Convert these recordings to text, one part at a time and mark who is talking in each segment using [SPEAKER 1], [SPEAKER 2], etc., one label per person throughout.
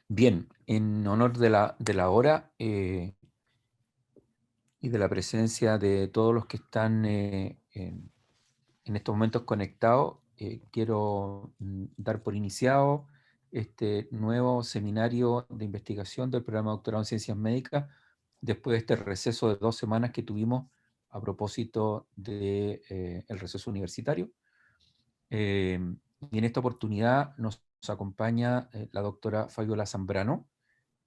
[SPEAKER 1] Bien, en honor de la hora y de la presencia de todos los que están en estos momentos conectados, quiero dar por iniciado este nuevo seminario de investigación del programa de doctorado en Ciencias Médicas, después de este receso de 2 semanas que tuvimos a propósito del el receso universitario. Y en esta oportunidad nos acompaña la doctora Fabiola Zambrano.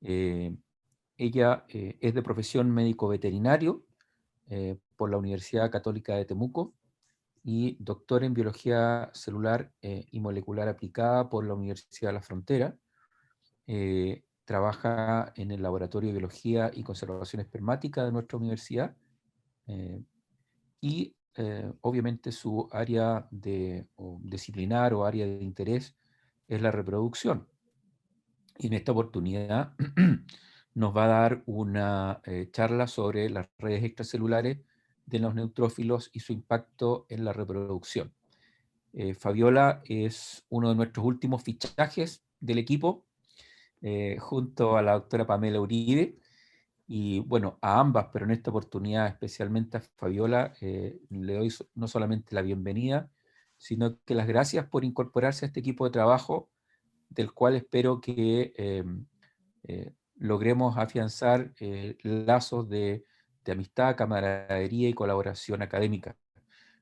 [SPEAKER 1] Ella es de profesión médico veterinario por la Universidad Católica de Temuco y doctora en biología celular y molecular aplicada por la Universidad de la Frontera. Trabaja en el Laboratorio de Biología y Conservación Espermática de nuestra universidad y obviamente su área o disciplinar o área de interés es la reproducción. Y en esta oportunidad nos va a dar una charla sobre las redes extracelulares de los neutrófilos y su impacto en la reproducción. Fabiola es uno de nuestros últimos fichajes del equipo, junto a la doctora Pamela Uribe, y bueno, a ambas, pero en esta oportunidad especialmente a Fabiola, le doy no solamente la bienvenida, sino que las gracias por incorporarse a este equipo de trabajo, del cual espero que logremos afianzar lazos de amistad, camaradería y colaboración académica.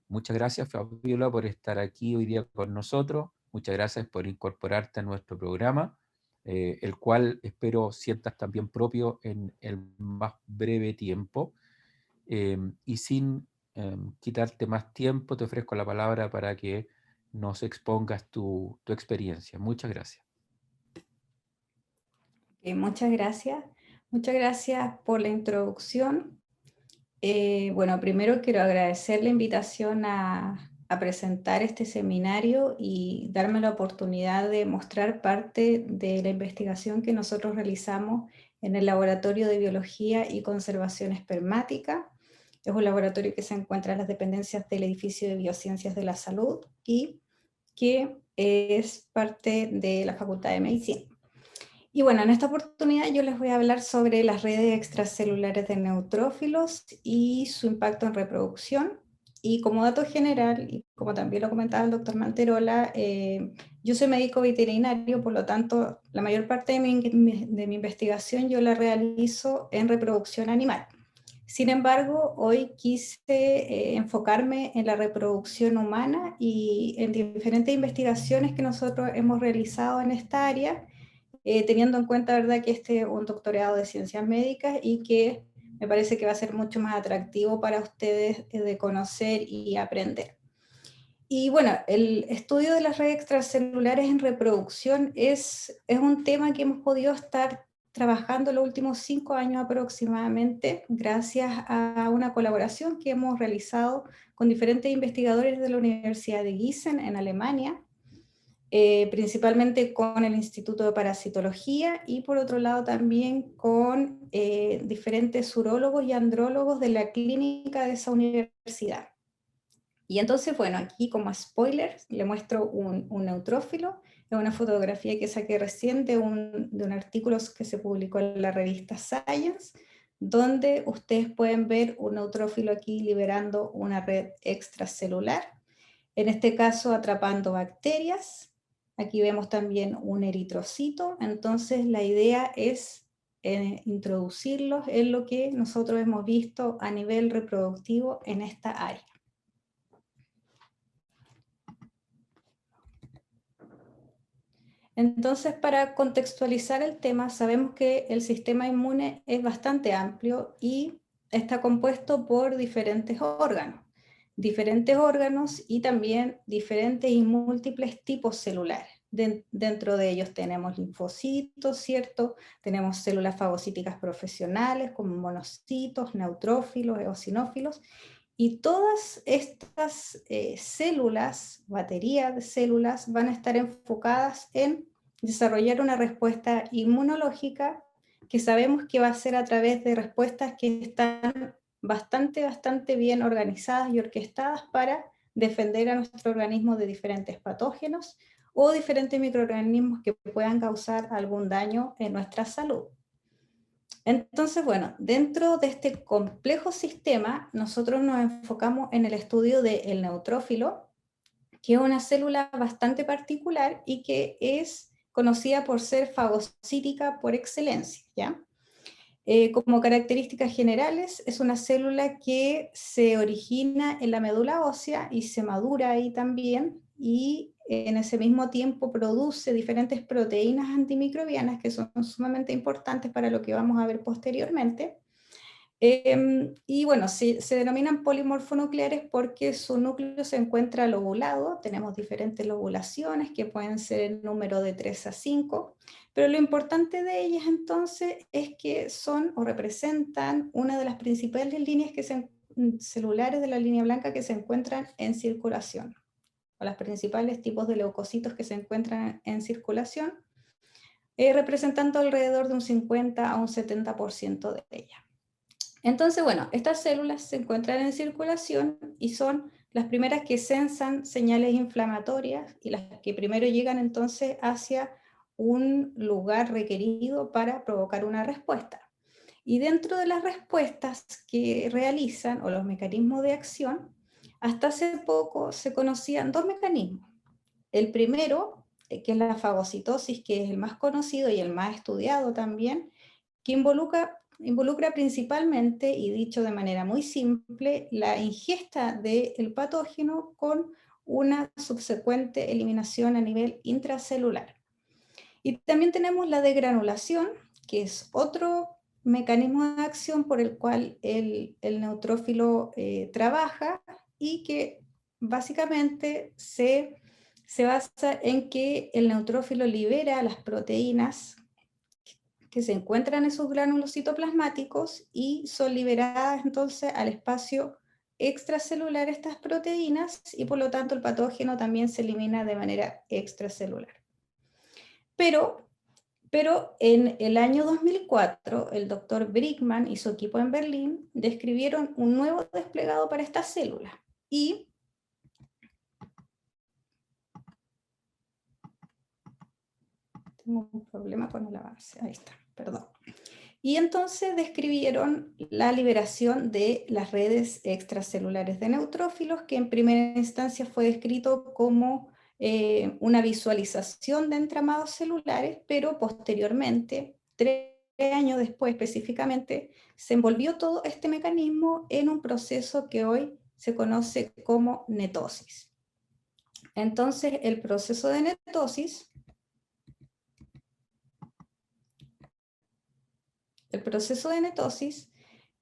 [SPEAKER 1] Muchas gracias, Fabiola, por estar aquí hoy día con nosotros. Muchas gracias por incorporarte a nuestro programa, el cual espero sientas también propio en el más breve tiempo. Y sin quitarte más tiempo, te ofrezco la palabra para que nos expongas tu experiencia. Muchas gracias.
[SPEAKER 2] Muchas gracias. Muchas gracias por la introducción. Bueno, primero quiero agradecer la invitación a presentar este seminario y darme la oportunidad de mostrar parte de la investigación que nosotros realizamos en el Laboratorio de Biología y Conservación Espermática. Es un laboratorio que se encuentra en las dependencias del edificio de Biociencias de la Salud y que es parte de la Facultad de Medicina. Y bueno, en esta oportunidad yo les voy a hablar sobre las redes extracelulares de neutrófilos y su impacto en reproducción. Y como dato general, y como también lo comentaba el doctor Manterola, yo soy médico veterinario, por lo tanto, la mayor parte de mi investigación yo la realizo en reproducción animal. Sin embargo, hoy quise enfocarme en la reproducción humana y en diferentes investigaciones que nosotros hemos realizado en esta área, teniendo en cuenta, ¿verdad?, que este es un doctorado de ciencias médicas y que me parece que va a ser mucho más atractivo para ustedes de conocer y aprender. Y bueno, el estudio de las redes extracelulares en reproducción es un tema que hemos podido estar trabajando los últimos 5 años aproximadamente, gracias a una colaboración que hemos realizado con diferentes investigadores de la Universidad de Gießen en Alemania, principalmente con el Instituto de Parasitología y por otro lado también con diferentes urólogos y andrólogos de la clínica de esa universidad. Y entonces, bueno, aquí como spoiler le muestro un neutrófilo, es una fotografía que saqué recién de un artículo que se publicó en la revista Science, donde ustedes pueden ver un neutrófilo aquí liberando una red extracelular, en este caso atrapando bacterias. Aquí vemos también un eritrocito, entonces la idea es introducirlos en lo que nosotros hemos visto a nivel reproductivo en esta área. Entonces, para contextualizar el tema, sabemos que el sistema inmune es bastante amplio y está compuesto por diferentes órganos y también diferentes y múltiples tipos celulares. Dentro de ellos tenemos linfocitos, ¿cierto? Tenemos células fagocíticas profesionales como monocitos, neutrófilos, eosinófilos, y todas estas células, batería de células, van a estar enfocadas en desarrollar una respuesta inmunológica que sabemos que va a ser a través de respuestas que están bastante bien organizadas y orquestadas para defender a nuestro organismo de diferentes patógenos o diferentes microorganismos que puedan causar algún daño en nuestra salud. Entonces, bueno, dentro de este complejo sistema, nosotros nos enfocamos en el estudio del neutrófilo, que es una célula bastante particular y que es conocida por ser fagocítica por excelencia, ¿ya? Como características generales, es una célula que se origina en la médula ósea y se madura ahí también, y en ese mismo tiempo produce diferentes proteínas antimicrobianas que son sumamente importantes para lo que vamos a ver posteriormente. Y bueno, se denominan polimorfonucleares porque su núcleo se encuentra lobulado. Tenemos diferentes lobulaciones que pueden ser el número de 3 a 5, pero lo importante de ellas entonces es que son o representan una de las principales líneas celulares de la línea blanca que se encuentran en circulación, o las principales tipos de leucocitos que se encuentran en circulación, representando alrededor de un 50 a un 70% de ellas. Entonces, bueno, estas células se encuentran en circulación y son las primeras que sensan señales inflamatorias y las que primero llegan entonces hacia un lugar requerido para provocar una respuesta. Y dentro de las respuestas que realizan o los mecanismos de acción, hasta hace poco se conocían dos mecanismos. El primero, que es la fagocitosis, que es el más conocido y el más estudiado también, que involucra principalmente, y dicho de manera muy simple, la ingesta del patógeno con una subsecuente eliminación a nivel intracelular. Y también tenemos la degranulación, que es otro mecanismo de acción por el cual el neutrófilo trabaja, y que básicamente se basa en que el neutrófilo libera las proteínas que se encuentran en sus gránulos citoplasmáticos y son liberadas entonces al espacio extracelular estas proteínas, y por lo tanto el patógeno también se elimina de manera extracelular. Pero en el año 2004, el doctor Brickman y su equipo en Berlín describieron un nuevo desplegado para esta célula. Y tengo un problema con el avance, ahí está, perdón. Y entonces describieron la liberación de las redes extracelulares de neutrófilos, que en primera instancia fue descrito como una visualización de entramados celulares, pero posteriormente, 3 años después específicamente, se envolvió todo este mecanismo en un proceso que hoy se conoce como netosis. Entonces, el proceso de netosis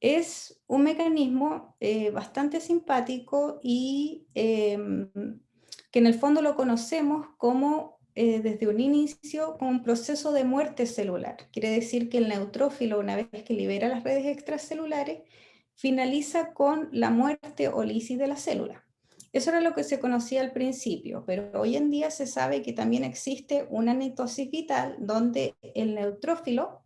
[SPEAKER 2] es un mecanismo bastante simpático y que en el fondo lo conocemos como desde un inicio como un proceso de muerte celular. Quiere decir que el neutrófilo, una vez que libera las redes extracelulares, finaliza con la muerte o lisis de la célula. Eso era lo que se conocía al principio, pero hoy en día se sabe que también existe una netosis vital donde el neutrófilo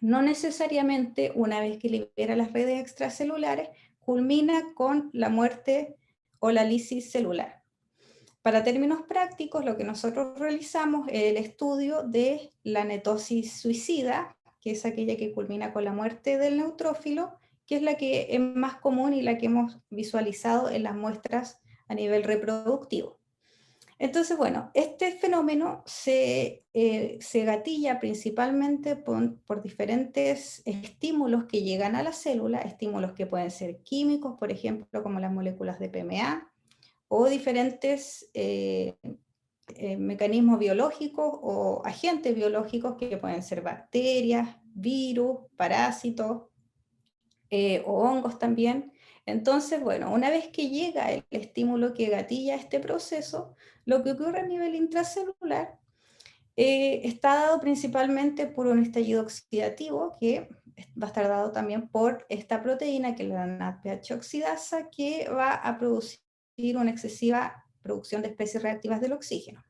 [SPEAKER 2] no necesariamente, una vez que libera las redes extracelulares, culmina con la muerte o la lisis celular. Para términos prácticos, lo que nosotros realizamos es el estudio de la netosis suicida, que es aquella que culmina con la muerte del neutrófilo, que es la que es más común y la que hemos visualizado en las muestras a nivel reproductivo. Entonces, bueno, este fenómeno se gatilla principalmente por diferentes estímulos que llegan a la célula, estímulos que pueden ser químicos, por ejemplo, como las moléculas de PMA, o diferentes mecanismos biológicos o agentes biológicos que pueden ser bacterias, virus, parásitos o hongos también. Entonces, bueno, una vez que llega el estímulo que gatilla este proceso, lo que ocurre a nivel intracelular está dado principalmente por un estallido oxidativo que va a estar dado también por esta proteína, que es la NADPH oxidasa, que va a producir una excesiva producción de especies reactivas del oxígeno.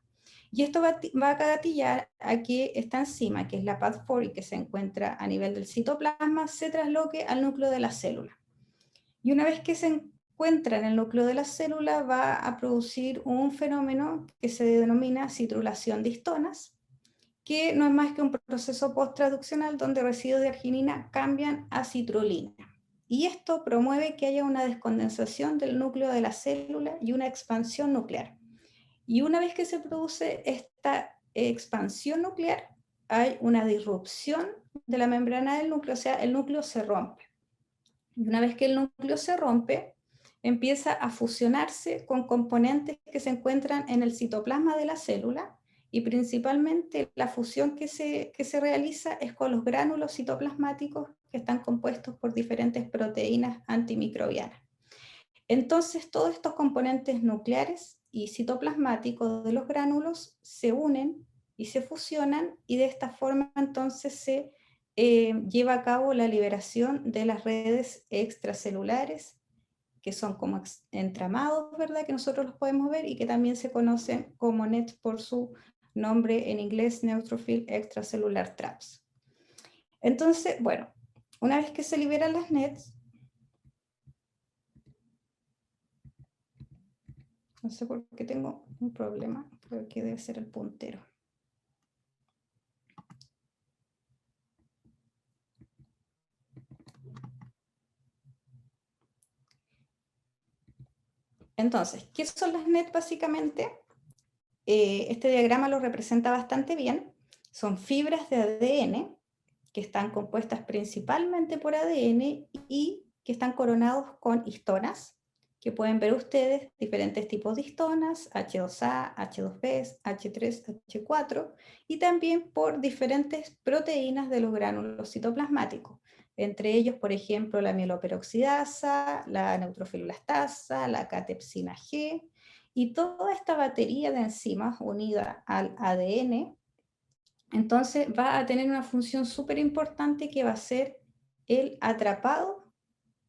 [SPEAKER 2] Y esto va a gatillar a que esta enzima, que es la PAD4 y que se encuentra a nivel del citoplasma, se trasloque al núcleo de la célula. Y una vez que se encuentra en el núcleo de la célula va a producir un fenómeno que se denomina citrulación de histonas, que no es más que un proceso posttraduccional donde residuos de arginina cambian a citrulina. Y esto promueve que haya una descondensación del núcleo de la célula y una expansión nuclear. Y una vez que se produce esta expansión nuclear, hay una disrupción de la membrana del núcleo, o sea, el núcleo se rompe. Y una vez que el núcleo se rompe, empieza a fusionarse con componentes que se encuentran en el citoplasma de la célula, y principalmente la fusión que se realiza es con los gránulos citoplasmáticos que están compuestos por diferentes proteínas antimicrobianas. Entonces, todos estos componentes nucleares y citoplasmáticos de los gránulos se unen y se fusionan, y de esta forma entonces se lleva a cabo la liberación de las redes extracelulares, que son como entramados, ¿verdad? Que nosotros los podemos ver y que también se conocen como NETs por su nombre en inglés, Neutrophil Extracellular Traps. Entonces, bueno, una vez que se liberan las NETs, no sé por qué tengo un problema, creo que debe ser el puntero. Entonces, ¿qué son las NET básicamente? Este diagrama lo representa bastante bien. Son fibras de ADN que están compuestas principalmente por ADN y que están coronados con histonas, que pueden ver ustedes diferentes tipos de histonas, H2A, H2B, H3, H4, y también por diferentes proteínas de los gránulos citoplasmáticos, entre ellos, por ejemplo, la mieloperoxidasa, la neutrofilolastasa, la catepsina G, y toda esta batería de enzimas unida al ADN, entonces va a tener una función súper importante que va a ser el atrapado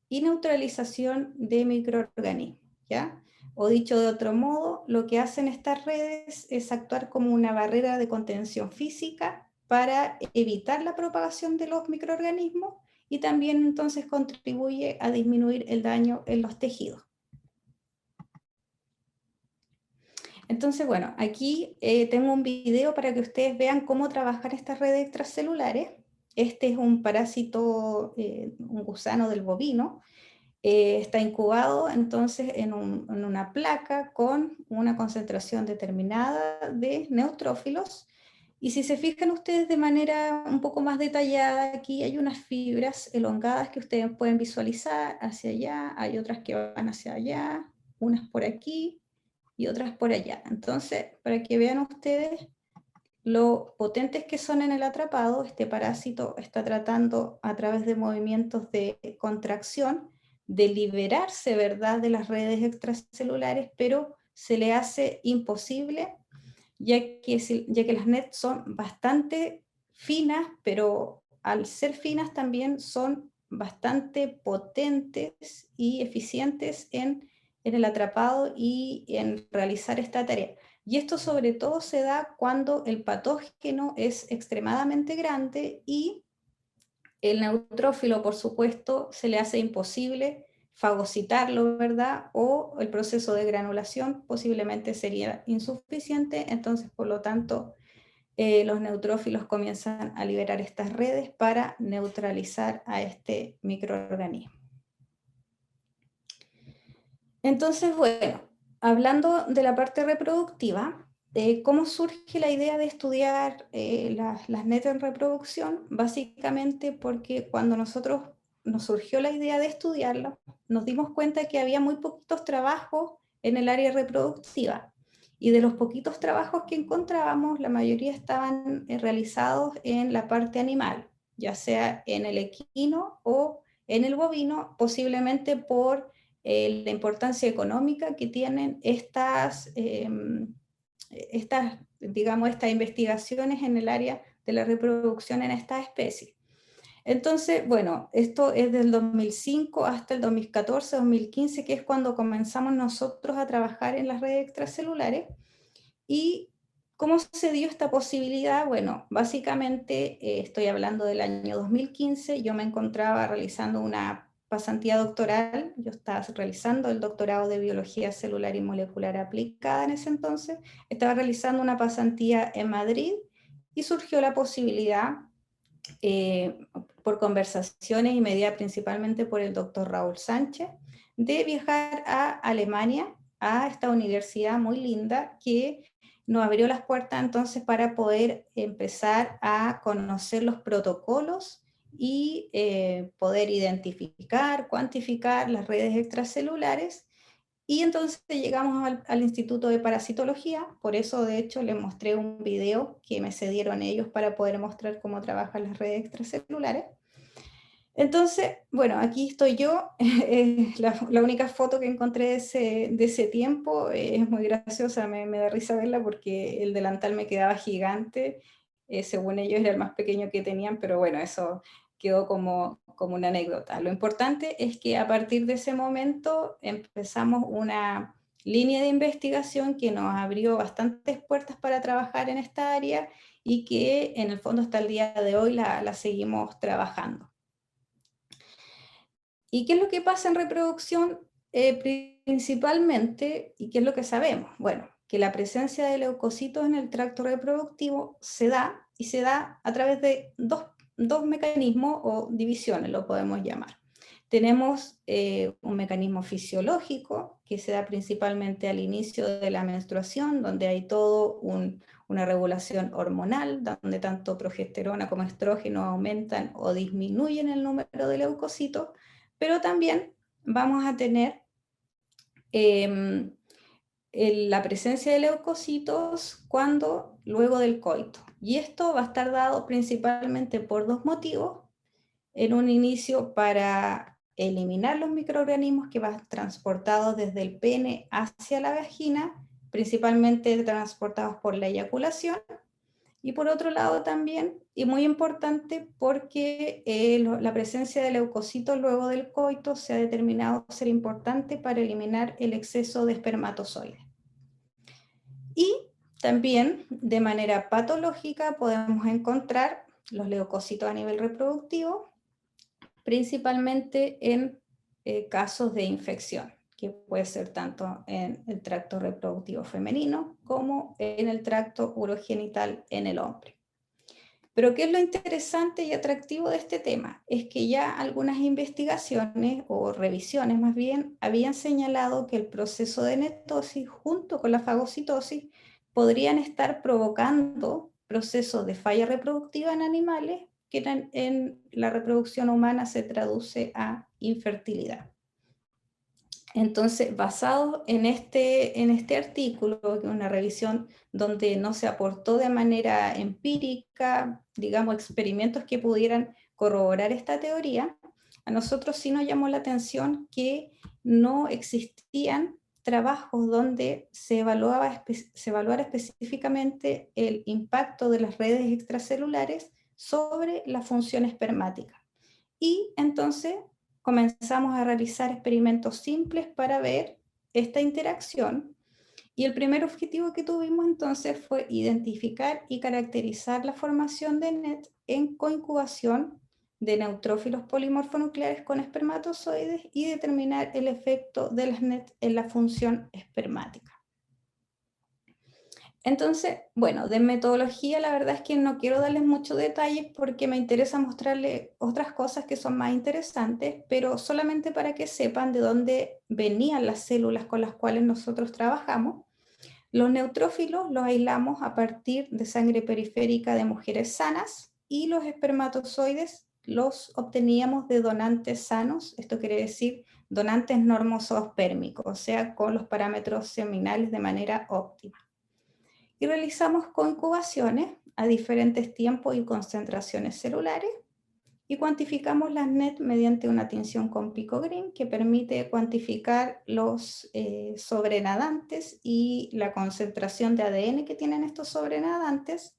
[SPEAKER 2] y neutralización de microorganismos, ¿ya? O dicho de otro modo, lo que hacen estas redes es actuar como una barrera de contención física para evitar la propagación de los microorganismos, y también entonces contribuye a disminuir el daño en los tejidos. Entonces, bueno, aquí tengo un video para que ustedes vean cómo trabajan estas redes extracelulares. Este es un parásito, un gusano del bovino. Está incubado entonces en una placa con una concentración determinada de neutrófilos. Y si se fijan ustedes de manera un poco más detallada, aquí hay unas fibras elongadas que ustedes pueden visualizar hacia allá, hay otras que van hacia allá, unas por aquí y otras por allá. Entonces, para que vean ustedes lo potentes que son en el atrapado, este parásito está tratando a través de movimientos de contracción de liberarse, ¿verdad?, de las redes extracelulares, pero se le hace imposible, ya que las NET son bastante finas, pero al ser finas también son bastante potentes y eficientes en el atrapado y en realizar esta tarea. Y esto sobre todo se da cuando el patógeno es extremadamente grande y el neutrófilo, por supuesto, se le hace imposible fagocitarlo, ¿verdad? O el proceso de granulación posiblemente sería insuficiente, entonces, por lo tanto, los neutrófilos comienzan a liberar estas redes para neutralizar a este microorganismo. Entonces, bueno, hablando de la parte reproductiva, ¿cómo surge la idea de estudiar las NET en reproducción? Básicamente porque cuando nos surgió la idea de estudiarlo, nos dimos cuenta que había muy poquitos trabajos en el área reproductiva. Y de los poquitos trabajos que encontrábamos, la mayoría estaban realizados en la parte animal, ya sea en el equino o en el bovino, posiblemente por la importancia económica que tienen digamos, estas investigaciones en el área de la reproducción en estas especies. Entonces, bueno, esto es del 2005 hasta el 2014, 2015, que es cuando comenzamos nosotros a trabajar en las redes extracelulares. ¿Y cómo se dio esta posibilidad? Bueno, básicamente estoy hablando del año 2015, yo me encontraba realizando una pasantía doctoral, yo estaba realizando el doctorado de Biología Celular y Molecular Aplicada en ese entonces, estaba realizando una pasantía en Madrid y surgió la posibilidad, por conversaciones y medida principalmente por el doctor Raúl Sánchez, de viajar a Alemania, a esta universidad muy linda que nos abrió las puertas entonces para poder empezar a conocer los protocolos y poder identificar, cuantificar las redes extracelulares. Y entonces llegamos al Instituto de Parasitología, por eso de hecho les mostré un video que me cedieron ellos para poder mostrar cómo trabajan las redes extracelulares. Entonces, bueno, aquí estoy yo, la única foto que encontré de ese tiempo, es muy graciosa, me da risa verla porque el delantal me quedaba gigante, según ellos era el más pequeño que tenían, pero bueno, eso quedó como una anécdota. Lo importante es que a partir de ese momento empezamos una línea de investigación que nos abrió bastantes puertas para trabajar en esta área y que en el fondo hasta el día de hoy la seguimos trabajando. ¿Y qué es lo que pasa en reproducción principalmente? ¿Y qué es lo que sabemos? Bueno, que la presencia de leucocitos en el tracto reproductivo se da, y se da a través de dos mecanismos o divisiones, lo podemos llamar. Tenemos un mecanismo fisiológico que se da principalmente al inicio de la menstruación, donde hay una regulación hormonal, donde tanto progesterona como estrógeno aumentan o disminuyen el número de leucocitos, pero también vamos a tener la presencia de leucocitos luego del coito. Y esto va a estar dado principalmente por dos motivos. En un inicio, para eliminar los microorganismos que van transportados desde el pene hacia la vagina, principalmente transportados por la eyaculación. Y por otro lado también, y muy importante, porque la presencia de leucocitos luego del coito se ha determinado ser importante para eliminar el exceso de espermatozoides. Y también de manera patológica podemos encontrar los leucocitos a nivel reproductivo, principalmente en casos de infección, que puede ser tanto en el tracto reproductivo femenino como en el tracto urogenital en el hombre. Pero ¿qué es lo interesante y atractivo de este tema? Es que ya algunas investigaciones o revisiones más bien habían señalado que el proceso de netosis junto con la fagocitosis podrían estar provocando procesos de falla reproductiva en animales que en la reproducción humana se traduce a infertilidad. Entonces, basado en este artículo, que es una revisión donde no se aportó de manera empírica, digamos, experimentos que pudieran corroborar esta teoría, a nosotros sí nos llamó la atención que no existían trabajos donde se evaluara específicamente el impacto de las redes extracelulares sobre la función espermática. Y entonces comenzamos a realizar experimentos simples para ver esta interacción. Y el primer objetivo que tuvimos entonces fue identificar y caracterizar la formación de NET en coincubación de neutrófilos polimorfonucleares con espermatozoides y determinar el efecto de las NET en la función espermática. Entonces, bueno, de metodología la verdad es que no quiero darles muchos detalles porque me interesa mostrarles otras cosas que son más interesantes, pero solamente para que sepan de dónde venían las células con las cuales nosotros trabajamos. Los neutrófilos los aislamos a partir de sangre periférica de mujeres sanas y los espermatozoides los obteníamos de donantes sanos, esto quiere decir donantes normozoospermicos, o sea, con los parámetros seminales de manera óptima. Y realizamos concubaciones a diferentes tiempos y concentraciones celulares y cuantificamos las NET mediante una tinción con Pico-Green que permite cuantificar los sobrenadantes y la concentración de ADN que tienen estos sobrenadantes.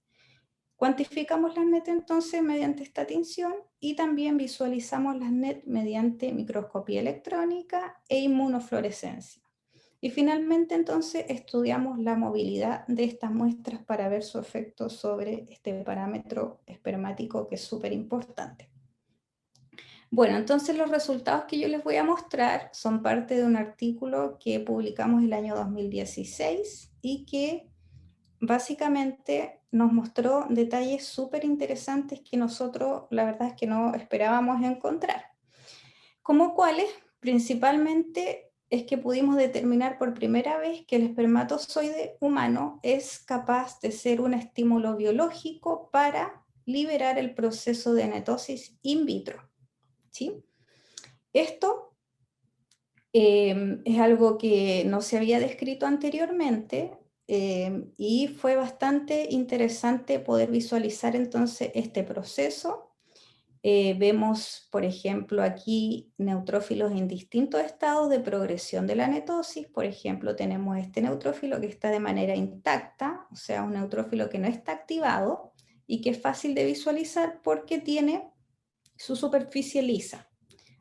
[SPEAKER 2] Cuantificamos las NET entonces mediante esta tinción y también visualizamos las NET mediante microscopía electrónica e inmunofluorescencia. Y finalmente entonces estudiamos la movilidad de estas muestras para ver su efecto sobre este parámetro espermático que es súper importante. Bueno, entonces los resultados que yo les voy a mostrar son parte de un artículo que publicamos el año 2016 y que básicamente nos mostró detalles súper interesantes que nosotros la verdad es que no esperábamos encontrar. ¿Como cuáles? Principalmente es que pudimos determinar por primera vez que el espermatozoide humano es capaz de ser un estímulo biológico para liberar el proceso de netosis in vitro. ¿Sí? Esto es algo que no se había descrito anteriormente y fue bastante interesante poder visualizar entonces este proceso. Vemos, por ejemplo, aquí neutrófilos en distintos estados de progresión de la netosis. Por ejemplo, tenemos este neutrófilo que está de manera intacta, o sea, un neutrófilo que no está activado y que es fácil de visualizar porque tiene su superficie lisa.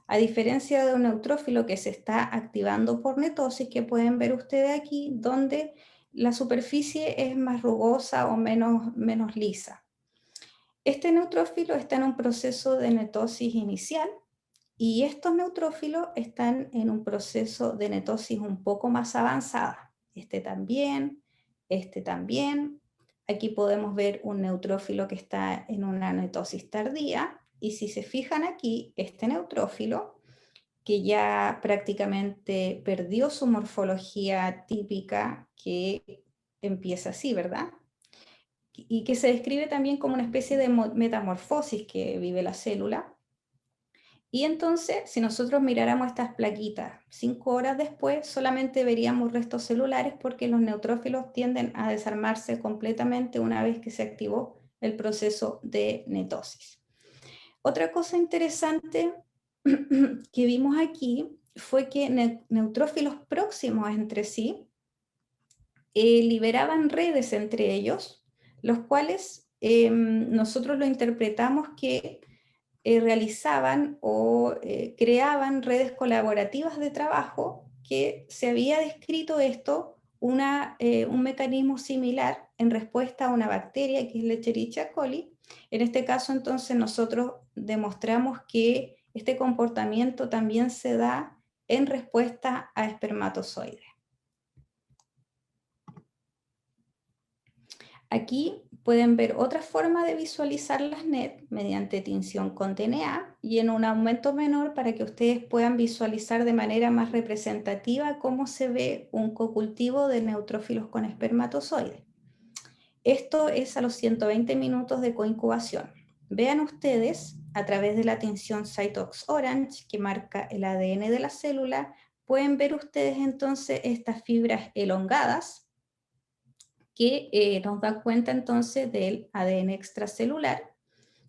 [SPEAKER 2] A diferencia de un neutrófilo que se está activando por netosis, que pueden ver ustedes aquí, donde la superficie es más rugosa o menos lisa. Este neutrófilo está en un proceso de netosis inicial y estos neutrófilos están en un proceso de netosis un poco más avanzada. Este también, este también. Aquí podemos ver un neutrófilo que está en una netosis tardía y si se fijan aquí, este neutrófilo que ya prácticamente perdió su morfología típica que empieza así, ¿verdad? Y que se describe también como una especie de metamorfosis que vive la célula. Y entonces, si nosotros miráramos estas plaquitas 5 horas después, solamente veríamos restos celulares porque los neutrófilos tienden a desarmarse completamente una vez que se activó el proceso de netosis. Otra cosa interesante que vimos aquí fue que neutrófilos próximos entre sí liberaban redes entre ellos, los cuales nosotros lo interpretamos que realizaban o creaban redes colaborativas de trabajo, que se había descrito esto, un mecanismo similar en respuesta a una bacteria que es Escherichia coli. En este caso, entonces, nosotros demostramos que este comportamiento también se da en respuesta a espermatozoides. Aquí pueden ver otra forma de visualizar las NET mediante tinción con DNA y en un aumento menor para que ustedes puedan visualizar de manera más representativa cómo se ve un cocultivo de neutrófilos con espermatozoides. Esto es a los 120 minutos de coincubación. Vean ustedes a través de la tinción Cytox Orange que marca el ADN de la célula, pueden ver ustedes entonces estas fibras elongadas que nos da cuenta entonces del ADN extracelular,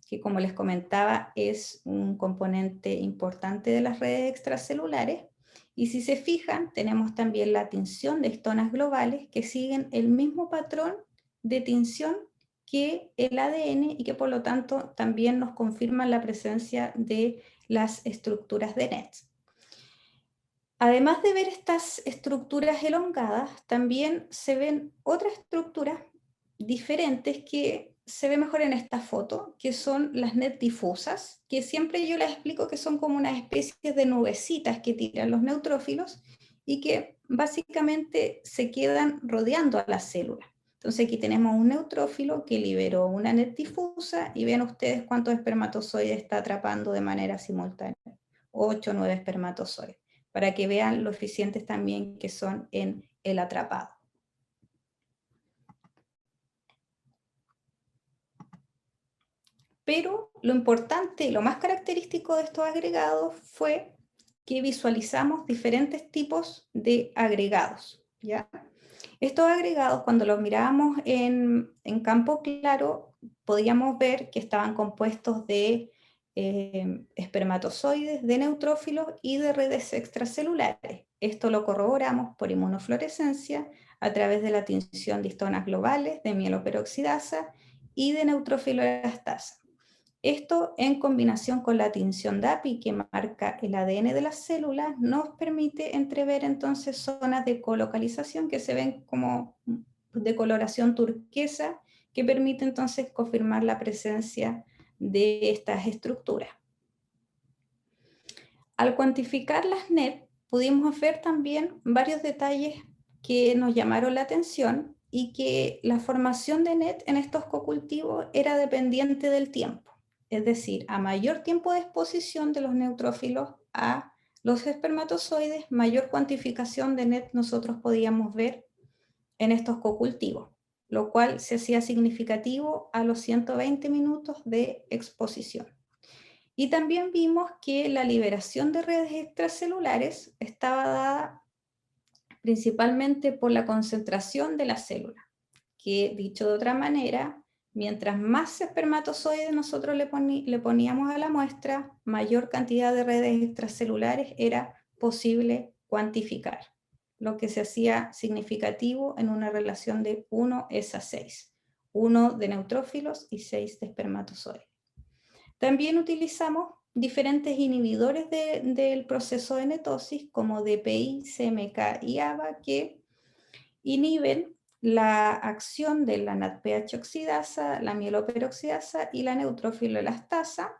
[SPEAKER 2] que como les comentaba es un componente importante de las redes extracelulares. Y si se fijan, tenemos también la tinción de histonas globales que siguen el mismo patrón de tinción que el ADN y que por lo tanto también nos confirman la presencia de las estructuras de NETs. Además de ver estas estructuras elongadas, también se ven otras estructuras diferentes que se ve mejor en esta foto, que son las net difusas, que siempre yo les explico que son como unas especies de nubecitas que tiran los neutrófilos y que básicamente se quedan rodeando a la célula. Entonces aquí tenemos un neutrófilo que liberó una net difusa y ven ustedes cuántos espermatozoides está atrapando de manera simultánea. 8 o 9 espermatozoides, para que vean lo eficientes también que son en el atrapado. Pero lo importante, lo más característico de estos agregados fue que visualizamos diferentes tipos de agregados, ¿ya? Estos agregados, cuando los mirábamos en campo claro, podíamos ver que estaban compuestos de espermatozoides, de neutrófilos y de redes extracelulares. Esto lo corroboramos por inmunofluorescencia a través de la tinción de histonas globales, de mieloperoxidasa y de neutrófilo-elastasa. Esto en combinación con la tinción DAPI que marca el ADN de las células nos permite entrever entonces zonas de colocalización que se ven como de coloración turquesa que permite entonces confirmar la presencia de estas estructuras. Al cuantificar las NET, pudimos ver también varios detalles que nos llamaron la atención y que la formación de NET en estos cocultivos era dependiente del tiempo. Es decir, a mayor tiempo de exposición de los neutrófilos a los espermatozoides, mayor cuantificación de NET nosotros podíamos ver en estos cocultivos, lo cual se hacía significativo a los 120 minutos de exposición. Y también vimos que la liberación de redes extracelulares estaba dada principalmente por la concentración de la célula, que dicho de otra manera, mientras más espermatozoides nosotros le poníamos a la muestra, mayor cantidad de redes extracelulares era posible cuantificar, lo que se hacía significativo en una relación de 1:6, 1 de neutrófilos y 6 de espermatozoides. También utilizamos diferentes inhibidores del proceso de netosis como DPI, CMK y ABA que inhiben la acción de la NADPH oxidasa, la mieloperoxidasa y la neutrófilo-elastasa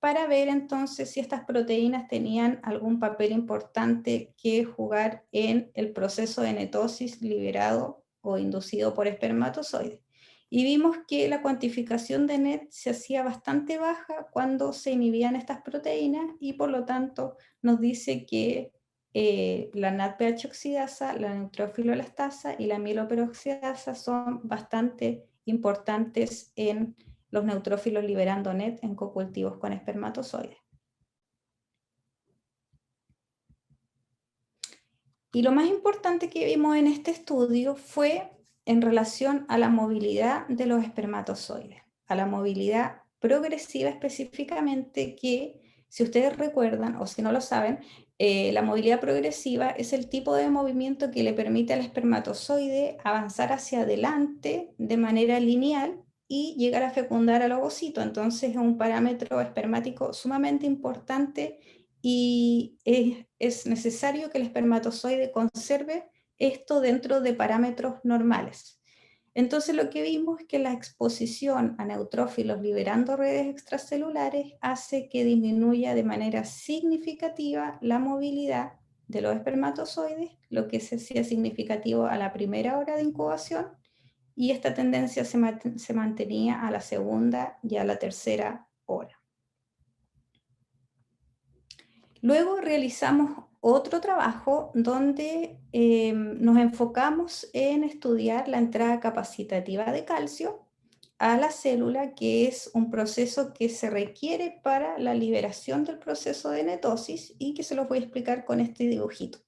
[SPEAKER 2] para ver entonces si estas proteínas tenían algún papel importante que jugar en el proceso de netosis liberado o inducido por espermatozoides. Y vimos que la cuantificación de NET se hacía bastante baja cuando se inhibían estas proteínas y por lo tanto nos dice que la NADPH oxidasa, la neutrófilo-elastasa y la mieloperoxidasa son bastante importantes en los neutrófilos liberando NET en cocultivos con espermatozoides. Y lo más importante que vimos en este estudio fue en relación a la movilidad de los espermatozoides, a la movilidad progresiva específicamente que, si ustedes recuerdan o si no lo saben, la movilidad progresiva es el tipo de movimiento que le permite al espermatozoide avanzar hacia adelante de manera lineal y llegar a fecundar al ovocito. Entonces es un parámetro espermático sumamente importante y es necesario que el espermatozoide conserve esto dentro de parámetros normales. Entonces lo que vimos es que la exposición a neutrófilos liberando redes extracelulares hace que disminuya de manera significativa la movilidad de los espermatozoides, lo que se hacía significativo a la primera hora de incubación, y esta tendencia se mantenía a la segunda y a la tercera hora. Luego realizamos otro trabajo donde nos enfocamos en estudiar la entrada capacitativa de calcio a la célula, que es un proceso que se requiere para la liberación del proceso de netosis y que se los voy a explicar con este dibujito.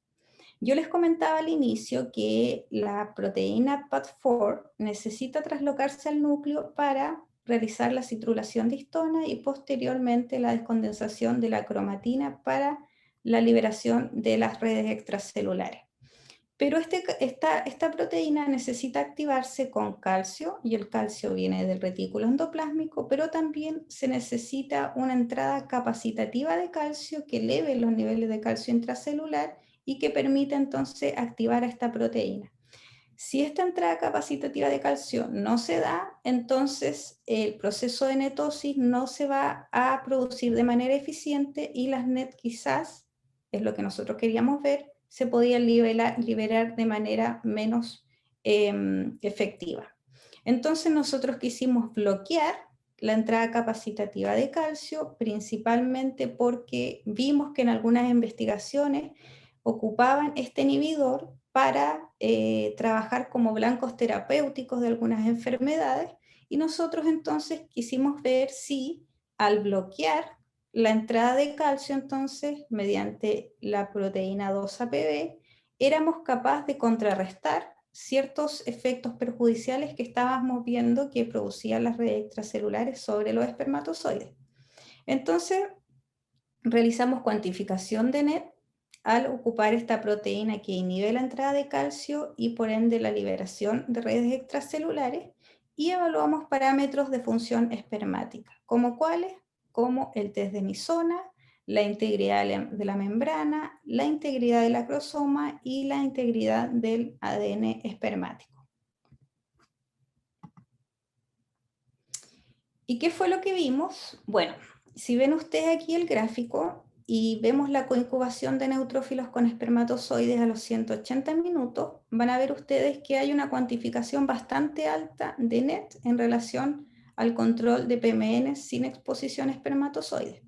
[SPEAKER 2] Yo les comentaba al inicio que la proteína PAD4 necesita traslocarse al núcleo para realizar la citrulación de histona y posteriormente la descondensación de la cromatina para la liberación de las redes extracelulares. Pero esta proteína necesita activarse con calcio, y el calcio viene del retículo endoplásmico, pero también se necesita una entrada capacitativa de calcio que eleve los niveles de calcio intracelular y que permita entonces activar a esta proteína. Si esta entrada capacitativa de calcio no se da, entonces el proceso de netosis no se va a producir de manera eficiente y las NET quizás, es lo que nosotros queríamos ver, se podían liberar de manera menos efectiva. Entonces nosotros quisimos bloquear la entrada capacitativa de calcio, principalmente porque vimos que en algunas investigaciones ocupaban este inhibidor para trabajar como blancos terapéuticos de algunas enfermedades, y nosotros entonces quisimos ver si al bloquear la entrada de calcio entonces mediante la proteína 2-APB éramos capaces de contrarrestar ciertos efectos perjudiciales que estábamos viendo que producían las redes extracelulares sobre los espermatozoides. Entonces realizamos cuantificación de NET al ocupar esta proteína que inhibe la entrada de calcio y por ende la liberación de redes extracelulares, y evaluamos parámetros de función espermática, como cuáles, como el test de Misona, la integridad de la membrana, la integridad del acrosoma y la integridad del ADN espermático. ¿Y qué fue lo que vimos? Bueno, si ven ustedes aquí el gráfico, y vemos la coincubación de neutrófilos con espermatozoides a los 180 minutos, van a ver ustedes que hay una cuantificación bastante alta de NET en relación al control de PMN sin exposición a espermatozoides.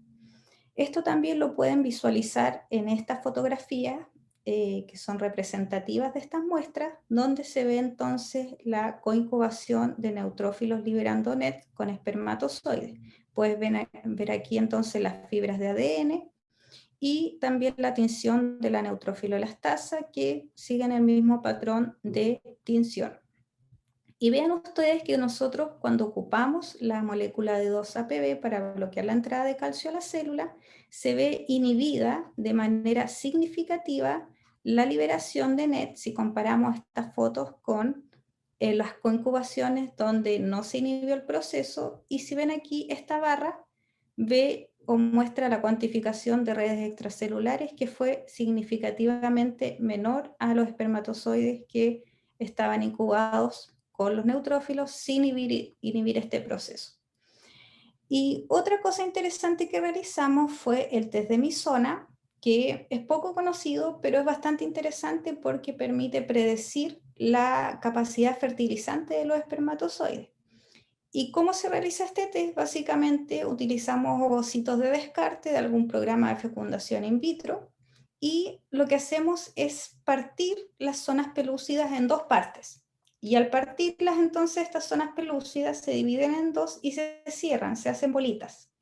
[SPEAKER 2] Esto también lo pueden visualizar en estas fotografías que son representativas de estas muestras, donde se ve entonces la coincubación de neutrófilos liberando NET con espermatozoides. Puedes ver aquí entonces las fibras de ADN y también la tinción de la neutrofilolastasa, que siguen el mismo patrón de tinción. Y vean ustedes que nosotros, cuando ocupamos la molécula de 2-APB para bloquear la entrada de calcio a la célula, se ve inhibida de manera significativa la liberación de NET si comparamos estas fotos con las coincubaciones donde no se inhibió el proceso. Y si ven aquí esta barra, ve o muestra la cuantificación de redes extracelulares que fue significativamente menor a los espermatozoides que estaban incubados con los neutrófilos sin inhibir este proceso. Y otra cosa interesante que realizamos fue el test de Misona, que es poco conocido, pero es bastante interesante porque permite predecir la capacidad fertilizante de los espermatozoides. ¿Y cómo se realiza este test? Básicamente utilizamos ovocitos de descarte de algún programa de fecundación in vitro y lo que hacemos es partir las zonas pelúcidas en dos partes. Y al partirlas, entonces, estas zonas pelúcidas se dividen en dos y se cierran, se hacen bolitas.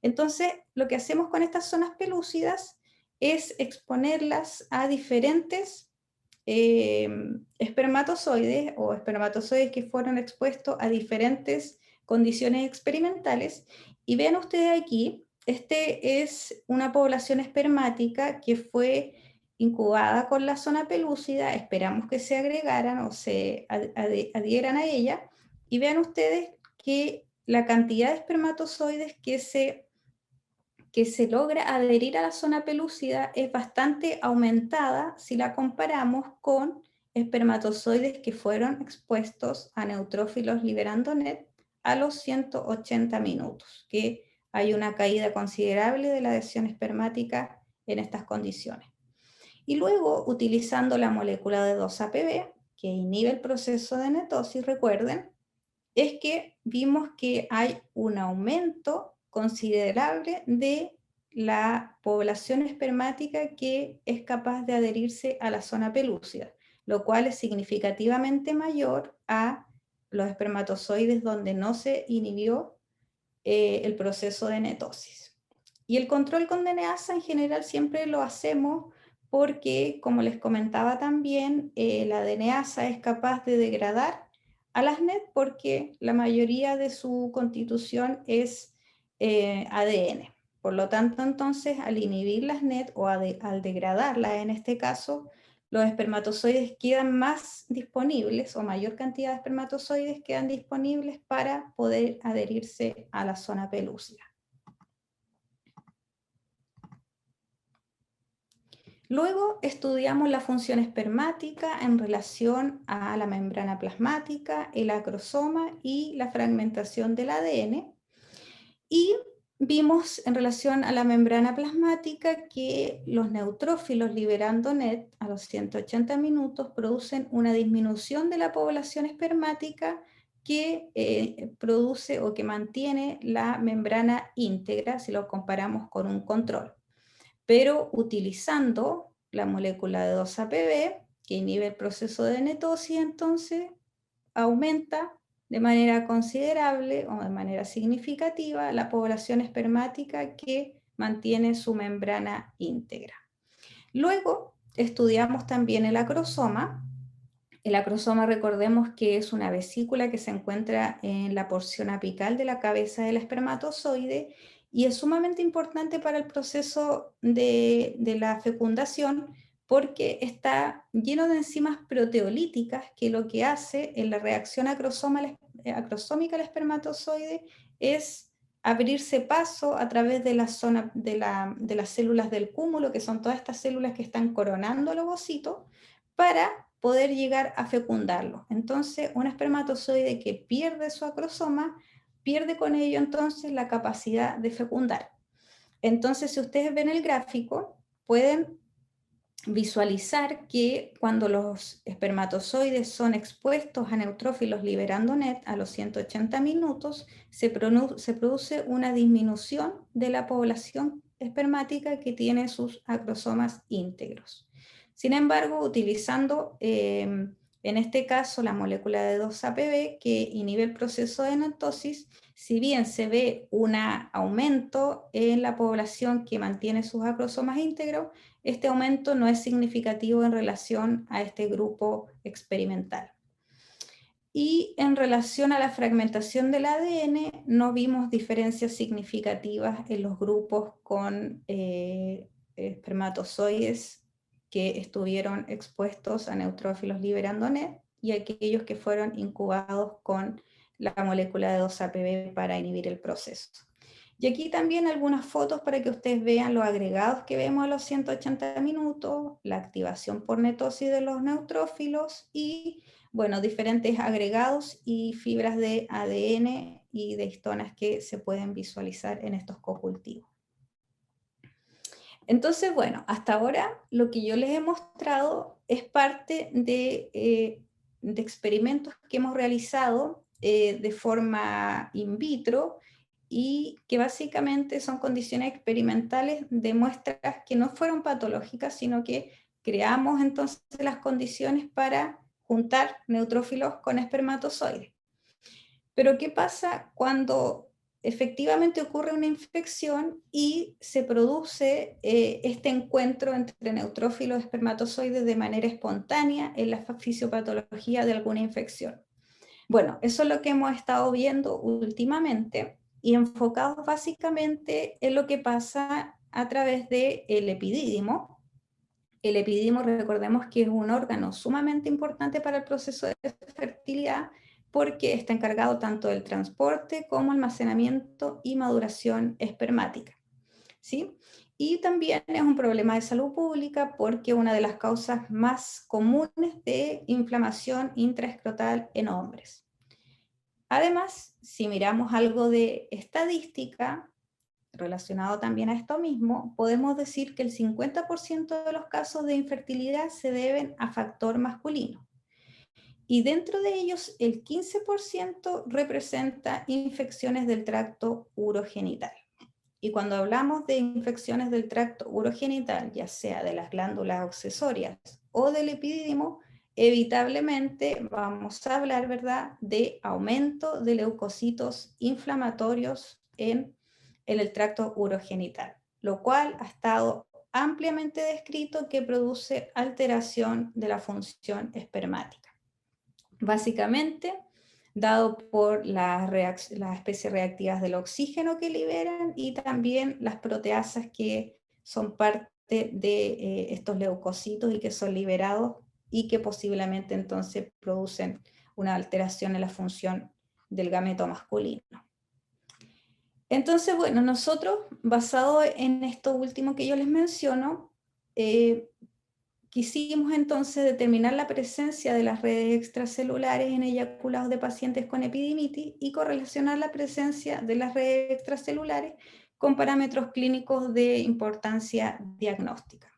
[SPEAKER 2] Entonces, lo que hacemos con estas zonas pelúcidas es exponerlas a diferentes espermatozoides o espermatozoides que fueron expuestos a diferentes condiciones experimentales. Y vean ustedes aquí, este es una población espermática que fue incubada con la zona pelúcida, esperamos que se agregaran o se adhieran a ella, y vean ustedes que la cantidad de espermatozoides que se logra adherir a la zona pelúcida es bastante aumentada si la comparamos con espermatozoides que fueron expuestos a neutrófilos liberando NET a los 180 minutos, que hay una caída considerable de la adhesión espermática en estas condiciones. Y luego, utilizando la molécula de 2-APB, que inhibe el proceso de netosis, recuerden, es que vimos que hay un aumento considerable de la población espermática que es capaz de adherirse a la zona pelúcida, lo cual es significativamente mayor a los espermatozoides donde no se inhibió el proceso de netosis. Y el control con DNasa en general siempre lo hacemos porque, como les comentaba también, la DNasa es capaz de degradar a las NET porque la mayoría de su constitución es ADN. Por lo tanto, entonces, al inhibir las NET o al degradarlas en este caso, los espermatozoides quedan más disponibles o mayor cantidad de espermatozoides quedan disponibles para poder adherirse a la zona pelúcida. Luego estudiamos la función espermática en relación a la membrana plasmática, el acrosoma y la fragmentación del ADN. Y vimos en relación a la membrana plasmática que los neutrófilos liberando NET a los 180 minutos producen una disminución de la población espermática que produce o que mantiene la membrana íntegra si lo comparamos con un control. Pero utilizando la molécula de 2-APB, que inhibe el proceso de netosis, entonces aumenta de manera considerable o de manera significativa la población espermática que mantiene su membrana íntegra. Luego estudiamos también el acrosoma. El acrosoma, recordemos que es una vesícula que se encuentra en la porción apical de la cabeza del espermatozoide y es sumamente importante para el proceso de la fecundación porque está lleno de enzimas proteolíticas que lo que hace en la reacción acrosómica al espermatozoide es abrirse paso a través de la zona de las células del cúmulo, que son todas estas células que están coronando el ovocito, para poder llegar a fecundarlo. Entonces, un espermatozoide que pierde su acrosoma, pierde con ello entonces la capacidad de fecundar. Entonces, si ustedes ven el gráfico, pueden visualizar que cuando los espermatozoides son expuestos a neutrófilos liberando NET a los 180 minutos, se produce una disminución de la población espermática que tiene sus acrosomas íntegros. Sin embargo, utilizando en este caso la molécula de 2-APB que inhibe el proceso de netosis, si bien se ve un aumento en la población que mantiene sus acrosomas íntegros, este aumento no es significativo en relación a este grupo experimental. Y en relación a la fragmentación del ADN, no vimos diferencias significativas en los grupos con espermatozoides que estuvieron expuestos a neutrófilos liberando NET y aquellos que fueron incubados con la molécula de 2-APB para inhibir el proceso. Y aquí también algunas fotos para que ustedes vean los agregados que vemos a los 180 minutos, la activación por netosis de los neutrófilos y, bueno, diferentes agregados y fibras de ADN y de histonas que se pueden visualizar en estos cocultivos. Entonces, bueno, hasta ahora lo que yo les he mostrado es parte de experimentos que hemos realizado de forma in vitro y que básicamente son condiciones experimentales de muestras que no fueron patológicas, sino que creamos entonces las condiciones para juntar neutrófilos con espermatozoides. Pero ¿qué pasa cuando efectivamente ocurre una infección y se produce este encuentro entre neutrófilos y espermatozoides de manera espontánea en la fisiopatología de alguna infección? Bueno, eso es lo que hemos estado viendo últimamente y enfocados básicamente en lo que pasa a través del epidídimo. El epidídimo, recordemos que es un órgano sumamente importante para el proceso de fertilidad porque está encargado tanto del transporte como almacenamiento y maduración espermática, ¿sí? Y también es un problema de salud pública porque una de las causas más comunes de inflamación intraescrotal en hombres. Además, si miramos algo de estadística, relacionado también a esto mismo, podemos decir que el 50% de los casos de infertilidad se deben a factor masculino. Y dentro de ellos, el 15% representa infecciones del tracto urogenital. Y cuando hablamos de infecciones del tracto urogenital, ya sea de las glándulas accesorias o del epidídimo, evitablemente vamos a hablar, ¿verdad?, de aumento de leucocitos inflamatorios en el tracto urogenital, lo cual ha estado ampliamente descrito que produce alteración de la función espermática. Básicamente, dado por las especies reactivas del oxígeno que liberan y también las proteasas que son parte de estos leucocitos y que son liberados y que posiblemente entonces producen una alteración en la función del gameto masculino. Entonces, bueno, nosotros, basado en esto último que yo les menciono, quisimos entonces determinar la presencia de las redes extracelulares en eyaculados de pacientes con epididimitis y correlacionar la presencia de las redes extracelulares con parámetros clínicos de importancia diagnóstica.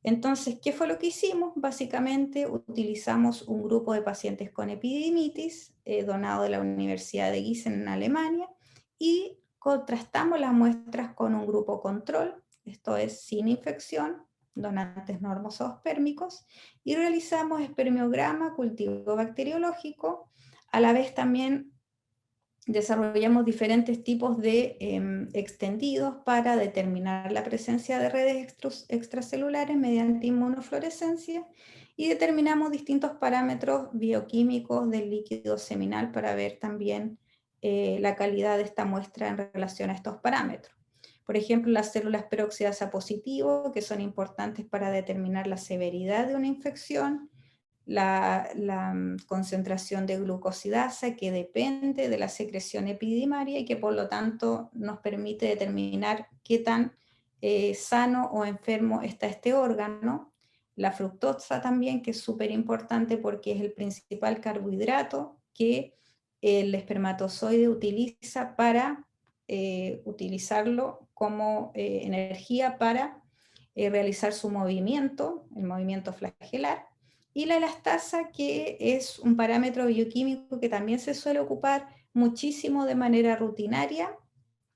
[SPEAKER 2] Entonces, ¿qué fue lo que hicimos? Básicamente utilizamos un grupo de pacientes con epididimitis donado de la Universidad de Gießen en Alemania y contrastamos las muestras con un grupo control, esto es sin infección, donantes normozoospermicos, y realizamos espermiograma, cultivo bacteriológico, a la vez también desarrollamos diferentes tipos de extendidos para determinar la presencia de redes extracelulares mediante inmunofluorescencia y determinamos distintos parámetros bioquímicos del líquido seminal para ver también la calidad de esta muestra en relación a estos parámetros. Por ejemplo, las células peroxidasa positivo, que son importantes para determinar la severidad de una infección, la concentración de glucosidasa que depende de la secreción epididimaria y que por lo tanto nos permite determinar qué tan sano o enfermo está este órgano. La fructosa también, que es súper importante porque es el principal carbohidrato que el espermatozoide utiliza para utilizarlo como energía para realizar su movimiento, el movimiento flagelar, y la elastasa, que es un parámetro bioquímico que también se suele ocupar muchísimo de manera rutinaria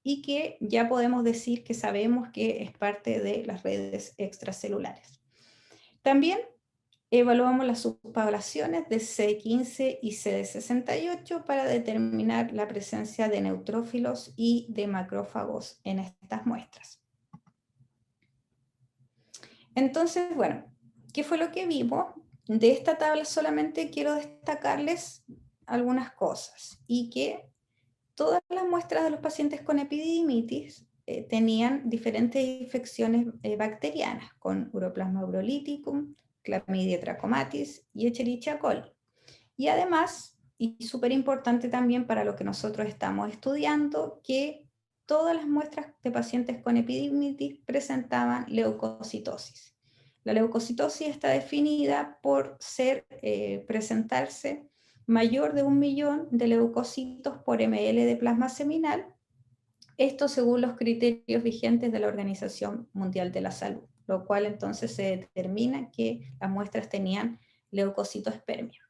[SPEAKER 2] y que ya podemos decir que sabemos que es parte de las redes extracelulares. También evaluamos las subpoblaciones de CD15 y CD68 para determinar la presencia de neutrófilos y de macrófagos en estas muestras. Entonces, bueno, ¿qué fue lo que vimos? De esta tabla solamente quiero destacarles algunas cosas, y que todas las muestras de los pacientes con epididimitis tenían diferentes infecciones bacterianas, con Uroplasma urolyticum, Clamidia trachomatis y Escherichia coli. Y además, y súper importante también para lo que nosotros estamos estudiando, que todas las muestras de pacientes con epididimitis presentaban leucocitosis. La leucocitosis está definida por presentarse mayor de 1 millón de leucocitos por ml de plasma seminal, esto según los criterios vigentes de la Organización Mundial de la Salud, lo cual entonces se determina que las muestras tenían leucocitoespermia.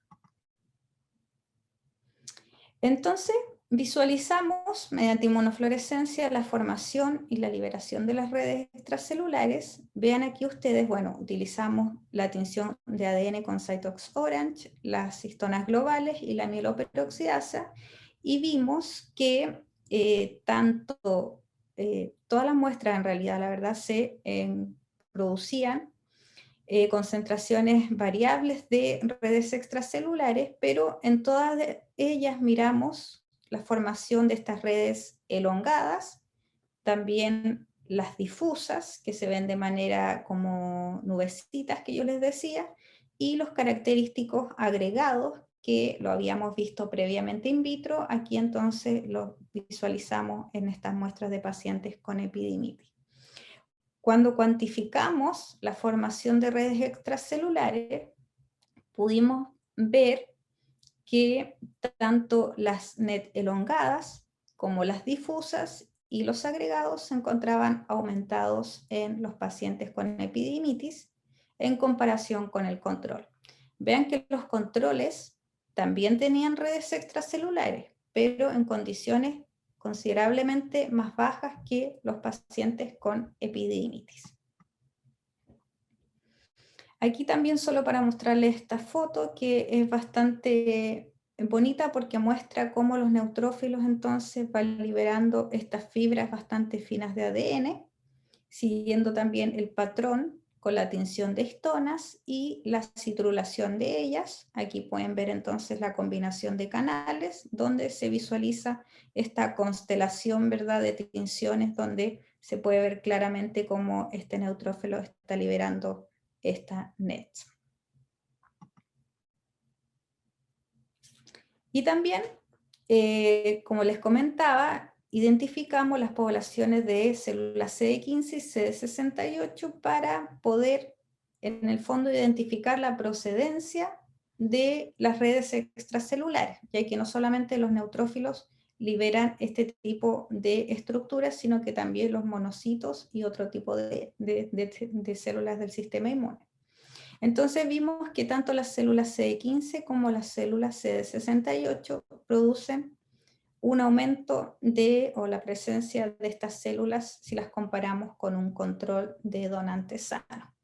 [SPEAKER 2] Entonces, visualizamos mediante inmunofluorescencia la formación y la liberación de las redes extracelulares. Vean aquí ustedes, bueno, utilizamos la tinción de ADN con Cytox Orange, las histonas globales y la mieloperoxidasa, y vimos que todas las muestras en realidad, la verdad, se producían concentraciones variables de redes extracelulares, pero en todas ellas miramos la formación de estas redes elongadas, también las difusas, que se ven de manera como nubecitas que yo les decía, y los característicos agregados, que lo habíamos visto previamente in vitro, aquí entonces los visualizamos en estas muestras de pacientes con epididimitis. Cuando cuantificamos la formación de redes extracelulares, pudimos ver que tanto las net elongadas como las difusas y los agregados se encontraban aumentados en los pacientes con epididimitis en comparación con el control. Vean que los controles también tenían redes extracelulares, pero en condiciones considerablemente más bajas que los pacientes con epididimitis. Aquí también solo para mostrarles esta foto, que es bastante bonita porque muestra cómo los neutrófilos entonces van liberando estas fibras bastante finas de ADN, siguiendo también el patrón con la tinción de histonas y la citrulación de ellas. Aquí pueden ver entonces la combinación de canales, donde se visualiza esta constelación, ¿verdad?, de tinciones, donde se puede ver claramente cómo este neutrófilo está liberando esta net. Y también, como les comentaba, identificamos las poblaciones de células CD15 y CD68 para poder, en el fondo, identificar la procedencia de las redes extracelulares, ya que no solamente los neutrófilos liberan este tipo de estructuras, sino que también los monocitos y otro tipo de células del sistema inmune. Entonces vimos que tanto las células CD15 como las células CD68 producen un aumento o la presencia de estas células si las comparamos con un control de donante sano.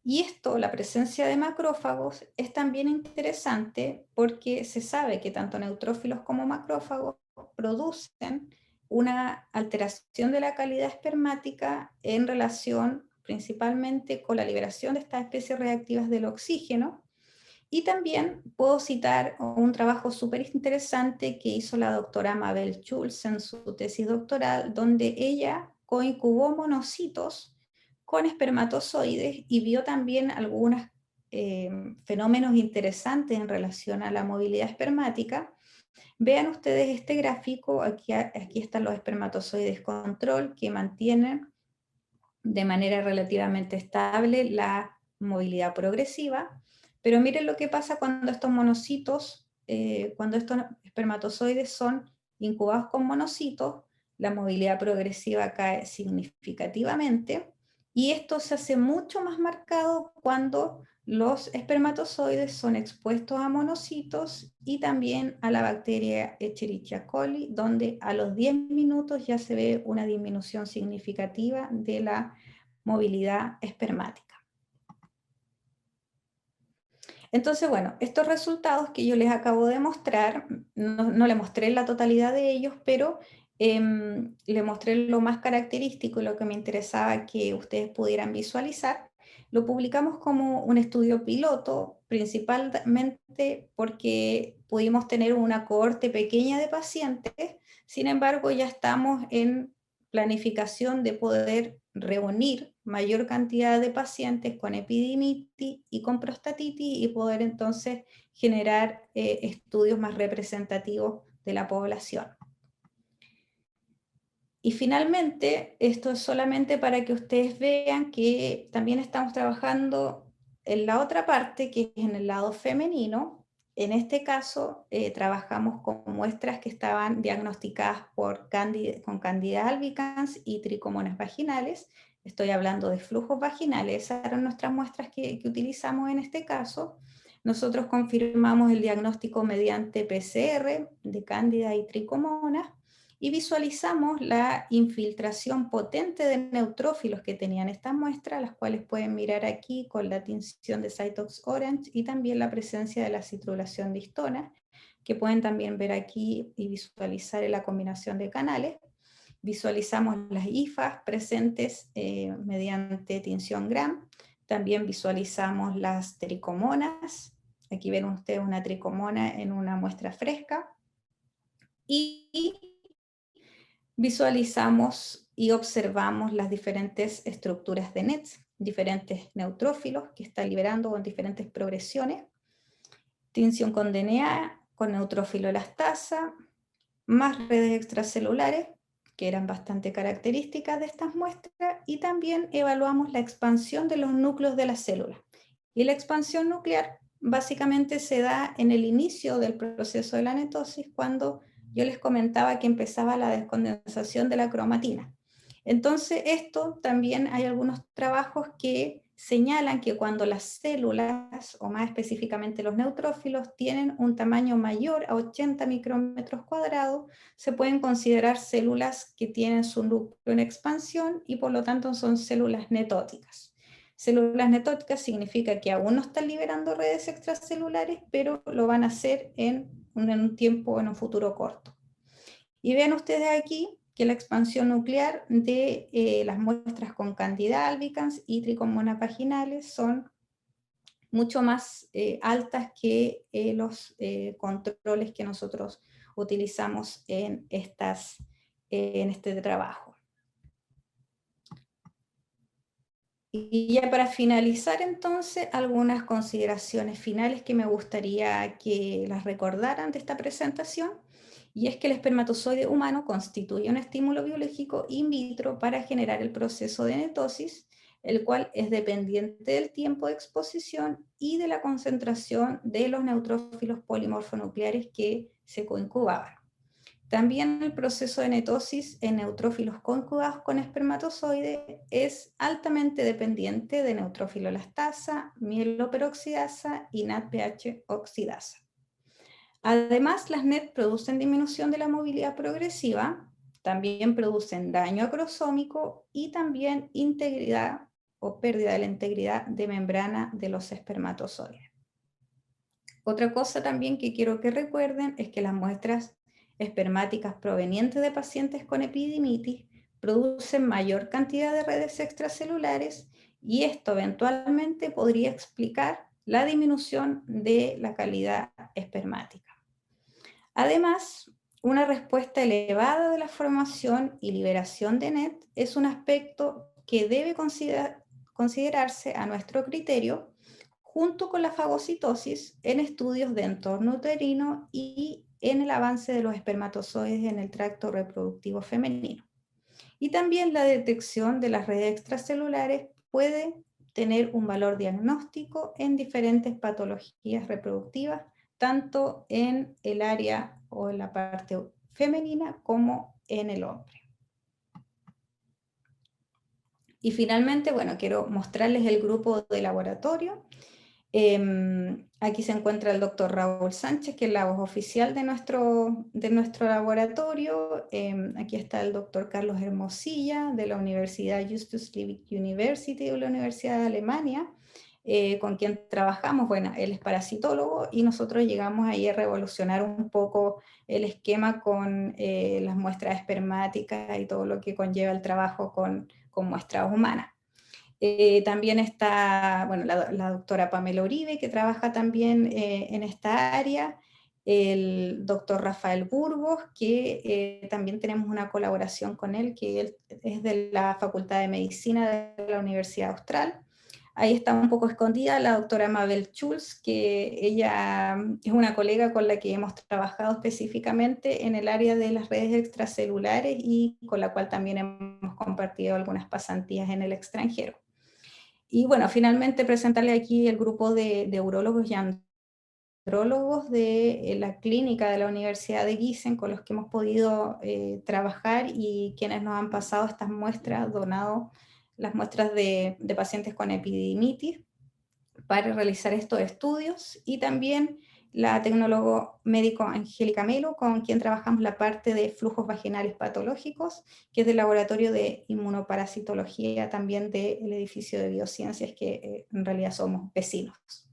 [SPEAKER 2] Y esto, la presencia de macrófagos, es también interesante porque se sabe que tanto neutrófilos como macrófagos producen una alteración de la calidad espermática en relación principalmente con la liberación de estas especies reactivas del oxígeno. Y también puedo citar un trabajo súper interesante que hizo la doctora Mabel Schulz en su tesis doctoral, donde ella coincubó monocitos con espermatozoides y vio también algunos fenómenos interesantes en relación a la movilidad espermática. Vean ustedes este gráfico, aquí están los espermatozoides control que mantienen de manera relativamente estable la movilidad progresiva, pero miren lo que pasa cuando estos monocitos, cuando estos espermatozoides son incubados con monocitos, la movilidad progresiva cae significativamente, y esto se hace mucho más marcado cuando los espermatozoides son expuestos a monocitos y también a la bacteria Escherichia coli, donde a los 10 minutos ya se ve una disminución significativa de la movilidad espermática. Entonces, bueno, estos resultados que yo les acabo de mostrar, no les mostré la totalidad de ellos, pero les mostré lo más característico y lo que me interesaba que ustedes pudieran visualizar. Lo publicamos como un estudio piloto, principalmente porque pudimos tener una cohorte pequeña de pacientes. Sin embargo, ya estamos en planificación de poder reunir mayor cantidad de pacientes con epididimitis y con prostatitis y poder entonces generar estudios más representativos de la población. Y finalmente, esto es solamente para que ustedes vean que también estamos trabajando en la otra parte, que es en el lado femenino. En este caso, trabajamos con muestras que estaban diagnosticadas con Candida albicans y tricomonas vaginales. Estoy hablando de flujos vaginales, esas eran nuestras muestras que utilizamos en este caso. Nosotros confirmamos el diagnóstico mediante PCR de Candida y tricomonas, y visualizamos la infiltración potente de neutrófilos que tenían estas muestras, las cuales pueden mirar aquí con la tinción de Cytox Orange y también la presencia de la citrulación de histona, que pueden también ver aquí y visualizar en la combinación de canales. Visualizamos las hifas presentes mediante tinción Gram. También visualizamos las tricomonas. Aquí ven ustedes una tricomona en una muestra fresca. Y visualizamos y observamos las diferentes estructuras de NETs, diferentes neutrófilos que está liberando en diferentes progresiones, tinción con DNA, con neutrófilo elastasa, más redes extracelulares, que eran bastante características de estas muestras, y también evaluamos la expansión de los núcleos de las células. Y la expansión nuclear básicamente se da en el inicio del proceso de la netosis, cuando yo les comentaba que empezaba la descondensación de la cromatina. Entonces, esto también hay algunos trabajos que señalan que cuando las células, o más específicamente los neutrófilos, tienen un tamaño mayor a 80 micrómetros cuadrados, se pueden considerar células que tienen su núcleo en expansión y por lo tanto son células netóticas. Células netóticas significa que aún no están liberando redes extracelulares, pero lo van a hacer en un tiempo, en un futuro corto. Y vean ustedes aquí que la expansión nuclear de las muestras con Candida albicans y tricomonas vaginales son mucho más altas que los controles que nosotros utilizamos en este trabajo. Y ya para finalizar entonces, algunas consideraciones finales que me gustaría que las recordaran de esta presentación, y es que el espermatozoide humano constituye un estímulo biológico in vitro para generar el proceso de netosis, el cual es dependiente del tiempo de exposición y de la concentración de los neutrófilos polimorfonucleares que se coincubaban. También el proceso de netosis en neutrófilos conjugados con espermatozoide es altamente dependiente de neutrófilo elastasa, mieloperoxidasa y NADPH oxidasa. Además, las NET producen disminución de la movilidad progresiva, también producen daño acrosómico y también integridad o pérdida de la integridad de membrana de los espermatozoides. Otra cosa también que quiero que recuerden es que las muestras espermáticas provenientes de pacientes con epididimitis producen mayor cantidad de redes extracelulares, y esto eventualmente podría explicar la disminución de la calidad espermática. Además, una respuesta elevada de la formación y liberación de NET es un aspecto que debe considerarse a nuestro criterio, junto con la fagocitosis en estudios de entorno uterino y en el avance de los espermatozoides en el tracto reproductivo femenino. Y también la detección de las redes extracelulares puede tener un valor diagnóstico en diferentes patologías reproductivas, tanto en el área o en la parte femenina como en el hombre. Y finalmente, bueno, quiero mostrarles el grupo de laboratorio. Aquí se encuentra el doctor Raúl Sánchez, que es la voz oficial de nuestro laboratorio. Aquí está el doctor Carlos Hermosilla, de la Universidad Justus Liebig University, de la Universidad de Alemania, con quien trabajamos. Bueno, él es parasitólogo y nosotros llegamos ahí a revolucionar un poco el esquema con las muestras espermáticas y todo lo que conlleva el trabajo con muestras humanas. También está, bueno, la doctora Pamela Uribe, que trabaja también en esta área, el doctor Rafael Burgos, que también tenemos una colaboración con él, que él es de la Facultad de Medicina de la Universidad Austral. Ahí está un poco escondida la doctora Mabel Schulz, que ella es una colega con la que hemos trabajado específicamente en el área de las redes extracelulares y con la cual también hemos compartido algunas pasantías en el extranjero. Y bueno, finalmente presentarle aquí el grupo de urólogos y andrólogos de la clínica de la Universidad de Gießen con los que hemos podido trabajar y quienes nos han pasado estas muestras, donado las muestras de pacientes con epididimitis para realizar estos estudios, y también la tecnólogo médico Angélica Melo, con quien trabajamos la parte de flujos vaginales patológicos, que es del laboratorio de inmunoparasitología también del edificio de biociencias, que en realidad somos vecinos.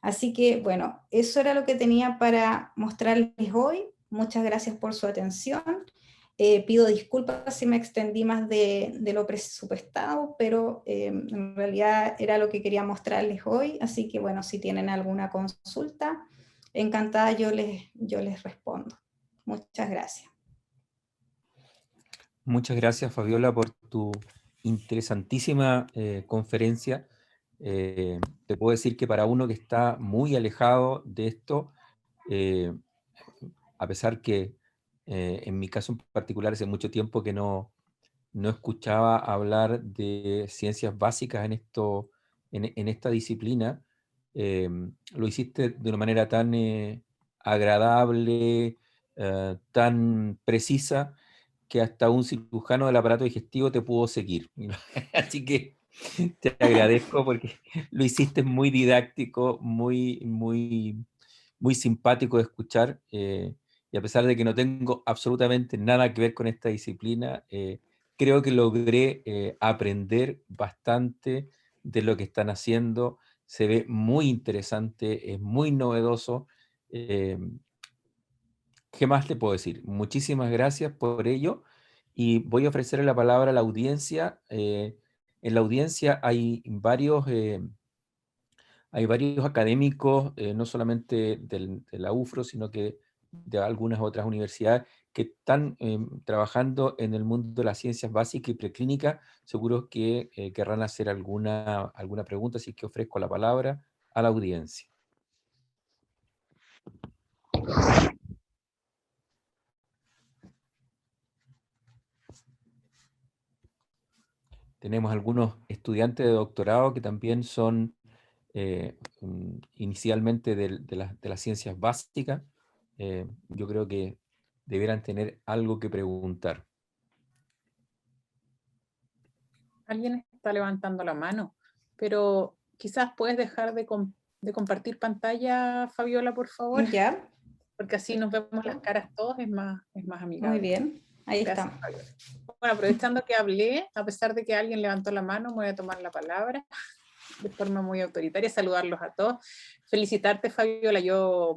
[SPEAKER 2] Así que bueno, eso era lo que tenía para mostrarles hoy. Muchas gracias por su atención. Pido disculpas si me extendí más de lo presupuestado, pero en realidad era lo que quería mostrarles hoy. Así que bueno, si tienen alguna consulta, encantada yo les respondo. Muchas gracias.
[SPEAKER 1] Muchas gracias, Fabiola, por tu interesantísima conferencia. Te puedo decir que para uno que está muy alejado de esto, a pesar que en mi caso en particular hace mucho tiempo que no escuchaba hablar de ciencias básicas en esta disciplina, lo hiciste de una manera tan agradable, tan precisa, que hasta un cirujano del aparato digestivo te pudo seguir. Así que te agradezco porque lo hiciste muy didáctico, muy simpático de escuchar, y a pesar de que no tengo absolutamente nada que ver con esta disciplina, creo que logré aprender bastante de lo que están haciendo. Se ve muy interesante, es muy novedoso. eh, ¿Qué más te puedo decir? Muchísimas gracias por ello, y voy a ofrecerle la palabra a la audiencia. En la audiencia hay varios académicos, no solamente de la UFRO, sino que de algunas otras universidades que están trabajando en el mundo de las ciencias básicas y preclínicas. Seguro que querrán hacer alguna pregunta, así que ofrezco la palabra a la audiencia. Tenemos algunos estudiantes de doctorado que también son inicialmente de las ciencias básicas. Yo creo que debieran tener algo que preguntar.
[SPEAKER 3] Alguien está levantando la mano, pero quizás puedes dejar de compartir pantalla, Fabiola, por favor,
[SPEAKER 2] ¿Ya?
[SPEAKER 3] porque así nos vemos las caras todos, es más
[SPEAKER 2] Muy
[SPEAKER 3] amigable.
[SPEAKER 2] bien. Ahí
[SPEAKER 3] Gracias,
[SPEAKER 2] está.
[SPEAKER 3] Fabiola. Bueno, aprovechando que hablé, a pesar de que alguien levantó la mano, voy a tomar la palabra de forma muy autoritaria, saludarlos a todos. Felicitarte, Fabiola, yo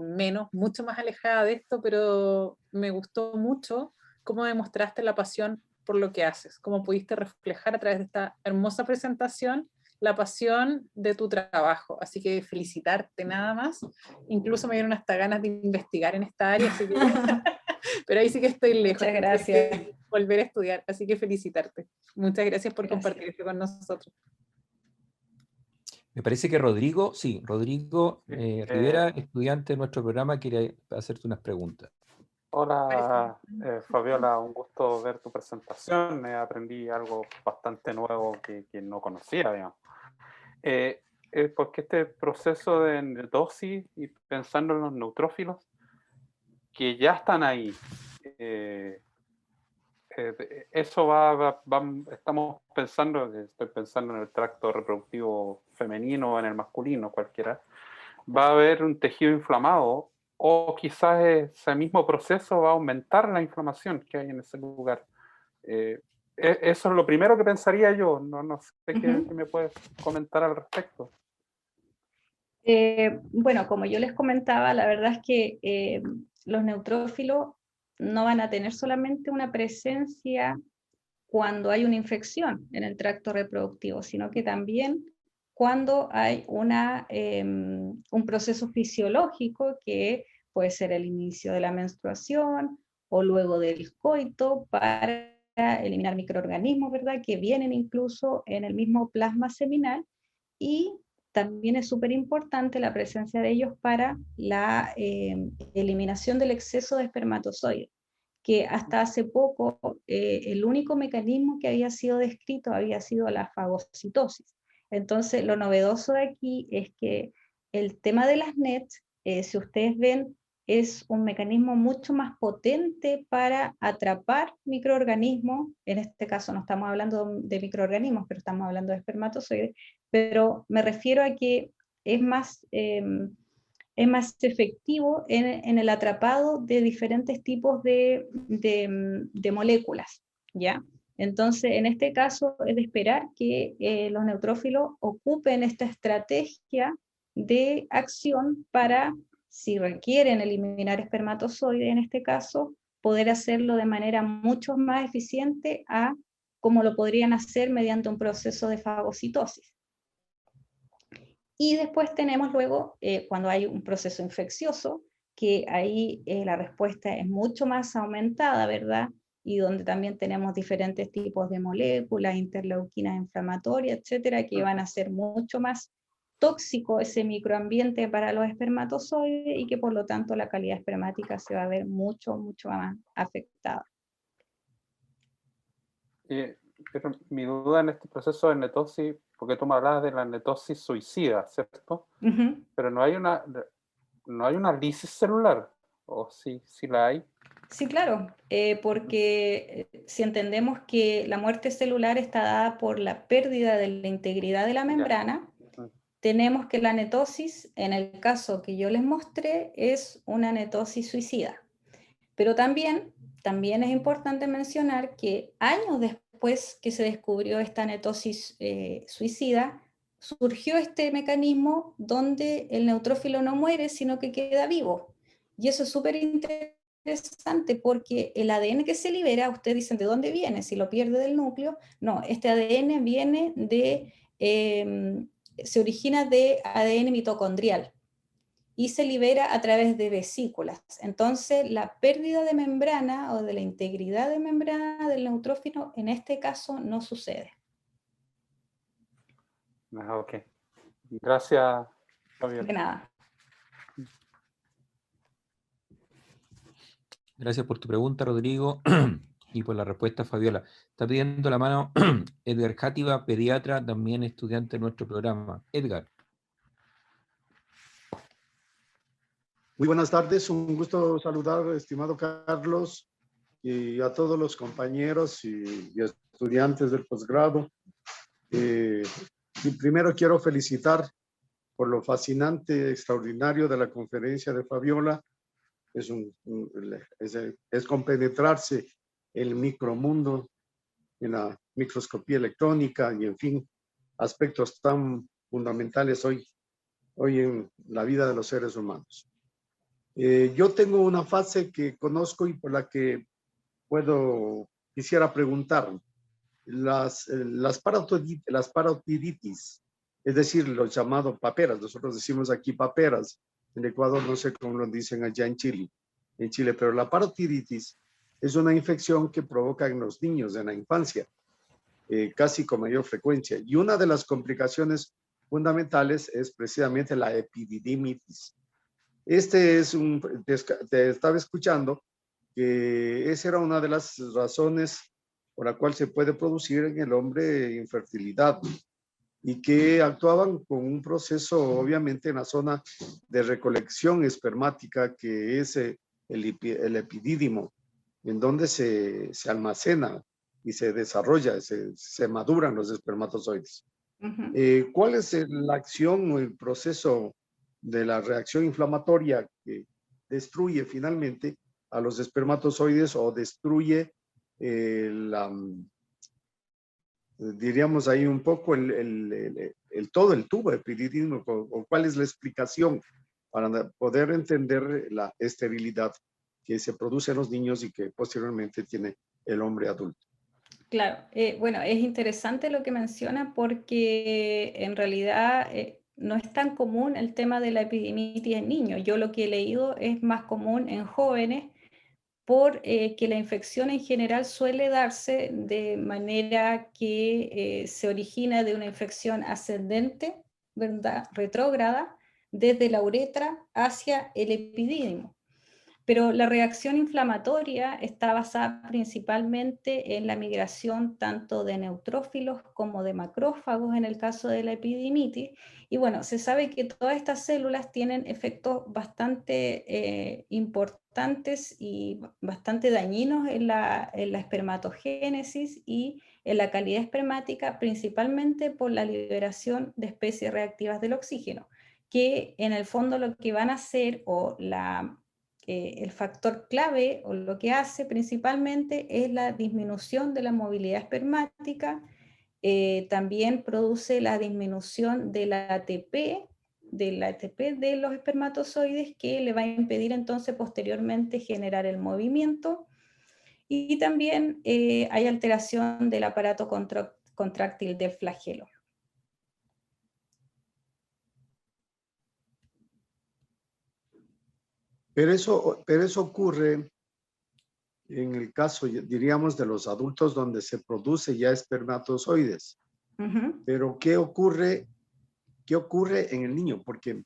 [SPEAKER 3] mucho más alejada de esto, pero me gustó mucho cómo demostraste la pasión por lo que haces, cómo pudiste reflejar a través de esta hermosa presentación la pasión de tu trabajo. Así que felicitarte nada más. Incluso me dieron hasta ganas de investigar en esta área, así que pero ahí sí que estoy lejos.
[SPEAKER 2] Muchas gracias.
[SPEAKER 3] Volver a estudiar, así que felicitarte. Muchas gracias por
[SPEAKER 2] Gracias.
[SPEAKER 3] compartir esto con nosotros.
[SPEAKER 1] Me parece que Rodrigo Rivera, estudiante de nuestro programa, quiere hacerte unas preguntas.
[SPEAKER 4] Hola, Fabiola, un gusto ver tu presentación. Aprendí algo bastante nuevo que no conocía, digamos. Porque este proceso de dosis y pensando en los neutrófilos que ya están ahí, eso estamos pensando, estoy pensando en el tracto reproductivo femenino o en el masculino, cualquiera, va a haber un tejido inflamado o quizás ese mismo proceso va a aumentar la inflamación que hay en ese lugar. Eso es lo primero que pensaría yo, no sé qué me puedes comentar al respecto.
[SPEAKER 2] Bueno, como yo les comentaba, la verdad es que los neutrófilos no van a tener solamente una presencia cuando hay una infección en el tracto reproductivo, sino que también cuando hay un proceso fisiológico que puede ser el inicio de la menstruación o luego del coito para eliminar microorganismos, ¿verdad? Que vienen incluso en el mismo plasma seminal, y también es súper importante la presencia de ellos para la eliminación del exceso de espermatozoides, que hasta hace poco el único mecanismo que había sido descrito había sido la fagocitosis. Entonces, lo novedoso de aquí es que el tema de las NET, si ustedes ven, es un mecanismo mucho más potente para atrapar microorganismos. En este caso no estamos hablando de microorganismos, pero estamos hablando de espermatozoides, pero me refiero a que es más efectivo en el atrapado de diferentes tipos de moléculas, ¿ya? Entonces, en este caso, es de esperar que los neutrófilos ocupen esta estrategia de acción para, si requieren eliminar espermatozoides, en este caso, poder hacerlo de manera mucho más eficiente a como lo podrían hacer mediante un proceso de fagocitosis. Y después tenemos luego, cuando hay un proceso infeccioso, que ahí la respuesta es mucho más aumentada, ¿verdad? Y donde también tenemos diferentes tipos de moléculas, interleuquinas inflamatorias, etcétera, que van a ser mucho más tóxico ese microambiente para los espermatozoides y que por lo tanto la calidad espermática se va a ver mucho más afectada.
[SPEAKER 4] Pero mi duda en este proceso de netosis, porque tú me hablabas de la netosis suicida, ¿cierto? Pero no hay una lisis celular, ¿o sí la hay?
[SPEAKER 2] Sí, claro, porque si entendemos que la muerte celular está dada por la pérdida de la integridad de la membrana, tenemos que la netosis, en el caso que yo les mostré, es una netosis suicida. Pero también es importante mencionar que años después que se descubrió esta netosis suicida, surgió este mecanismo donde el neutrófilo no muere, sino que queda vivo. Y eso es súper interesante porque el ADN que se libera, ustedes dicen, ¿de dónde viene? Si lo pierde del núcleo. No, este ADN viene se origina de ADN mitocondrial y se libera a través de vesículas. Entonces, la pérdida de membrana o de la integridad de membrana del neutrófilo en este caso no sucede.
[SPEAKER 4] Ok. Gracias, Fabiola.
[SPEAKER 2] De nada.
[SPEAKER 1] Gracias por tu pregunta, Rodrigo, y por la respuesta, Fabiola. Está pidiendo la mano Edgar Játiva, pediatra, también estudiante de nuestro programa. Edgar.
[SPEAKER 5] Muy buenas tardes, un gusto saludar, estimado Carlos, y a todos los compañeros y estudiantes del posgrado. Y primero quiero felicitar por lo fascinante, extraordinario de la conferencia de Fabiola. Es compenetrarse el micromundo en la microscopía electrónica y, en fin, aspectos tan fundamentales hoy en la vida de los seres humanos. Yo tengo una fase que conozco y por la que quisiera preguntar. Las parotiditis, es decir, los llamados paperas. Nosotros decimos aquí paperas. En Ecuador no sé cómo lo dicen allá en Chile, pero la parotiditis es una infección que provoca en los niños en la infancia, casi con mayor frecuencia. Y una de las complicaciones fundamentales es precisamente la epididimitis. Te estaba escuchando que esa era una de las razones por la cual se puede producir en el hombre infertilidad y que actuaban con un proceso obviamente en la zona de recolección espermática que es el epidídimo. en donde se almacena y se desarrolla, se maduran los espermatozoides. ¿Cuál es la acción o el proceso de la reacción inflamatoria que destruye finalmente a los espermatozoides o destruye diríamos ahí un poco todo el tubo epididímico, o cuál es la explicación para poder entender la esterilidad que se produce en los niños y que posteriormente tiene el hombre adulto?
[SPEAKER 2] Claro, bueno, es interesante lo que menciona porque en realidad no es tan común el tema de la epididimitis en niños. Yo lo que he leído es más común en jóvenes porque la infección en general suele darse de manera que se origina de una infección ascendente, ¿verdad? Retrógrada, desde la uretra hacia el epidídimo. Pero la reacción inflamatoria está basada principalmente en la migración tanto de neutrófilos como de macrófagos en el caso de la epididimitis. Y bueno, se sabe que todas estas células tienen efectos bastante importantes y bastante dañinos en la espermatogénesis y en la calidad espermática, principalmente por la liberación de especies reactivas del oxígeno, que en el fondo lo que van a hacer el factor clave o lo que hace principalmente es la disminución de la movilidad espermática, también produce la disminución del ATP de los espermatozoides, que le va a impedir entonces posteriormente generar el movimiento, y también hay alteración del aparato contráctil del flagelo.
[SPEAKER 5] Pero eso ocurre en el caso, diríamos, de los adultos donde se produce ya espermatozoides. Pero ¿qué ocurre en el niño? Porque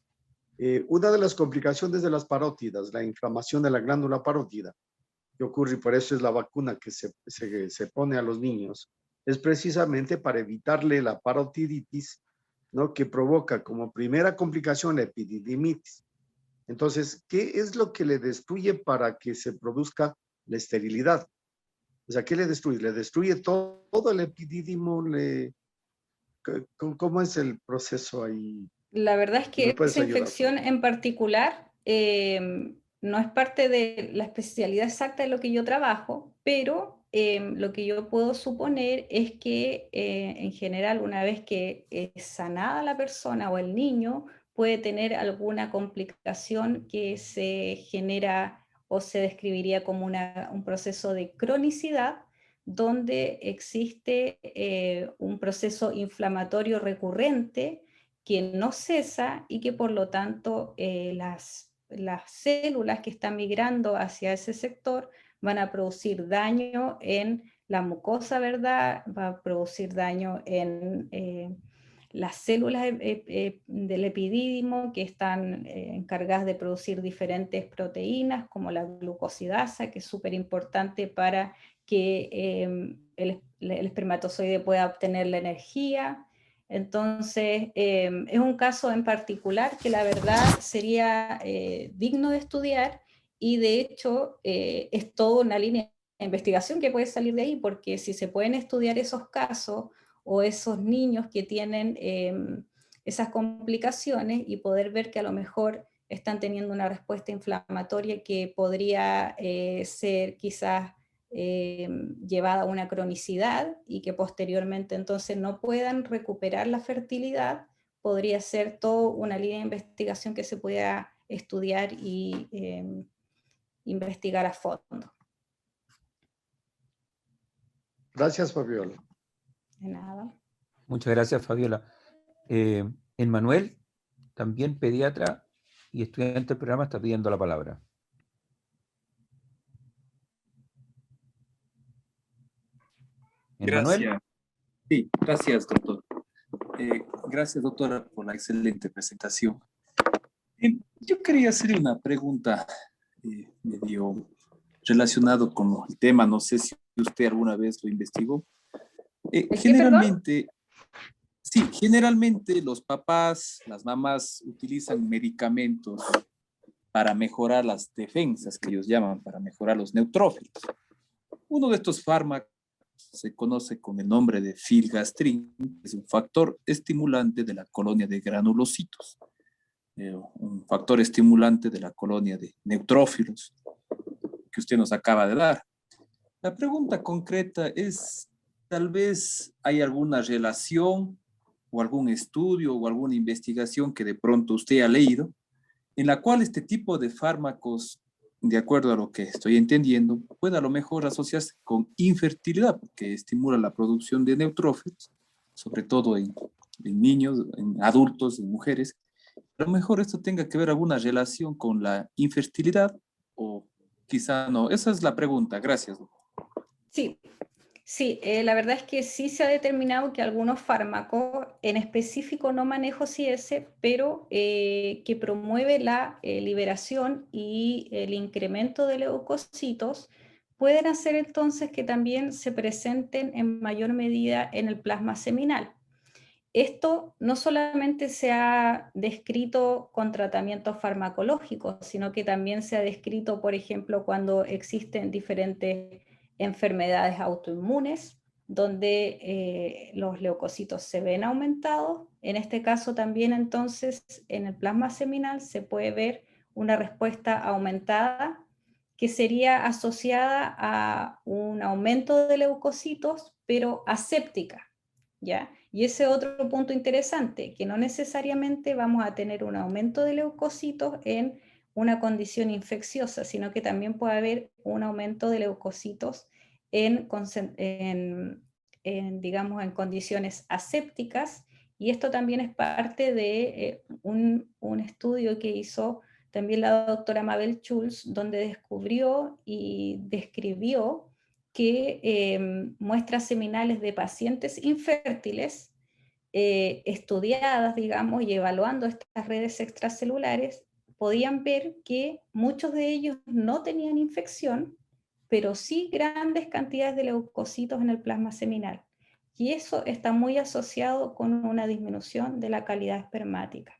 [SPEAKER 5] una de las complicaciones de las parótidas, la inflamación de la glándula parótida, que ocurre, y por eso es la vacuna que se pone a los niños, es precisamente para evitarle la parotiditis, ¿no? Que provoca como primera complicación la epididimitis. Entonces, ¿qué es lo que le destruye para que se produzca la esterilidad? O sea, ¿qué le destruye? ¿Le destruye todo el epidídimo? ¿Cómo es el proceso ahí?
[SPEAKER 2] La verdad es que esa
[SPEAKER 5] ayudar,
[SPEAKER 2] infección en particular no es parte de la especialidad exacta de lo que yo trabajo, pero lo que yo puedo suponer es que en general, una vez que es sanada la persona o el niño, puede tener alguna complicación que se genera o se describiría como un proceso de cronicidad, donde existe un proceso inflamatorio recurrente que no cesa y que por lo tanto las células que están migrando hacia ese sector van a producir daño en la mucosa, ¿verdad? Va a producir daño en las células del epidídimo, que están encargadas de producir diferentes proteínas, como la glucosidasa, que es súper importante para que el espermatozoide pueda obtener la energía. Entonces, es un caso en particular que la verdad sería digno de estudiar, y de hecho es toda una línea de investigación que puede salir de ahí, porque si se pueden estudiar esos casos o esos niños que tienen esas complicaciones y poder ver que a lo mejor están teniendo una respuesta inflamatoria que podría ser quizás llevada a una cronicidad y que posteriormente entonces no puedan recuperar la fertilidad, podría ser toda una línea de investigación que se pueda estudiar y investigar a fondo.
[SPEAKER 5] Gracias, Fabiola.
[SPEAKER 2] De nada.
[SPEAKER 1] Muchas gracias, Fabiola. Emmanuel, también pediatra y estudiante del programa, está pidiendo la palabra.
[SPEAKER 6] Gracias. Sí, gracias, doctor. Gracias, doctora, por la excelente presentación. Yo quería hacerle una pregunta medio relacionado con el tema. No sé si usted alguna vez lo investigó. Generalmente, sí, generalmente los papás, las mamás utilizan medicamentos para mejorar las defensas, que ellos llaman, para mejorar los neutrófilos. Uno de estos fármacos se conoce con el nombre de filgastrin, es un factor estimulante de la colonia de granulocitos, un factor estimulante de la colonia de neutrófilos que usted nos acaba de dar. La pregunta concreta es, tal vez hay alguna relación o algún estudio o alguna investigación que de pronto usted ha leído, en la cual este tipo de fármacos, de acuerdo a lo que estoy entendiendo, puede a lo mejor asociarse con infertilidad, porque estimula la producción de neutrófilos, sobre todo en niños, en adultos, en mujeres. A lo mejor esto tenga que ver alguna relación con la infertilidad o quizá no. Esa es la pregunta. Gracias.
[SPEAKER 2] Sí, sí, la verdad es que sí se ha determinado que algunos fármacos, en específico no manejo CS, pero que promueve la liberación y el incremento de leucocitos, pueden hacer entonces que también se presenten en mayor medida en el plasma seminal. Esto no solamente se ha descrito con tratamientos farmacológicos, sino que también se ha descrito, por ejemplo, cuando existen diferentes enfermedades autoinmunes, donde los leucocitos se ven aumentados. En este caso también entonces en el plasma seminal se puede ver una respuesta aumentada que sería asociada a un aumento de leucocitos, pero aséptica, ¿ya? Y ese otro punto interesante, que no necesariamente vamos a tener un aumento de leucocitos en una condición infecciosa, sino que también puede haber un aumento de leucocitos digamos, en condiciones asépticas, y esto también es parte de un estudio que hizo también la doctora Mabel Schulz, donde descubrió y describió que muestras seminales de pacientes infértiles estudiadas, digamos, y evaluando estas redes extracelulares, podían ver que muchos de ellos no tenían infección, pero sí grandes cantidades de leucocitos en el plasma seminal. Y eso está muy asociado con una disminución de la calidad espermática.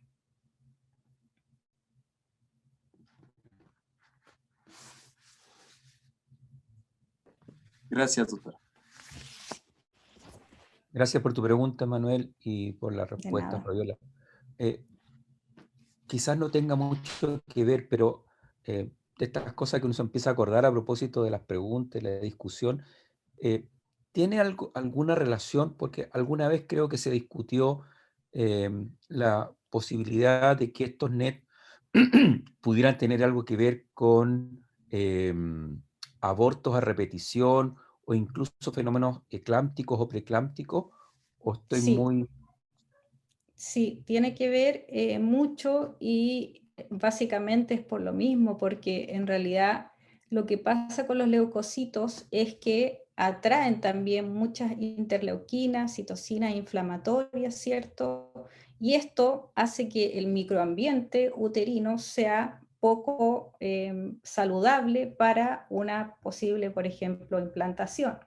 [SPEAKER 6] Gracias, doctora.
[SPEAKER 1] Gracias por tu pregunta, Manuel, y por la
[SPEAKER 2] De
[SPEAKER 1] respuesta,
[SPEAKER 2] nada.
[SPEAKER 1] Fabiola. Quizás no tenga mucho que ver, pero de estas cosas que uno se empieza a acordar a propósito de las preguntas, la discusión, ¿tiene alguna relación? Porque alguna vez creo que se discutió la posibilidad de que estos NET pudieran tener algo que ver con abortos a repetición o incluso fenómenos eclámpticos o preeclámpticos, o estoy
[SPEAKER 2] Sí,
[SPEAKER 1] muy...
[SPEAKER 2] sí, tiene que ver mucho y básicamente es por lo mismo, porque en realidad lo que pasa con los leucocitos es que atraen también muchas interleuquinas, citocinas inflamatorias, ¿cierto? Y esto hace que el microambiente uterino sea poco saludable para una posible, por ejemplo, implantación,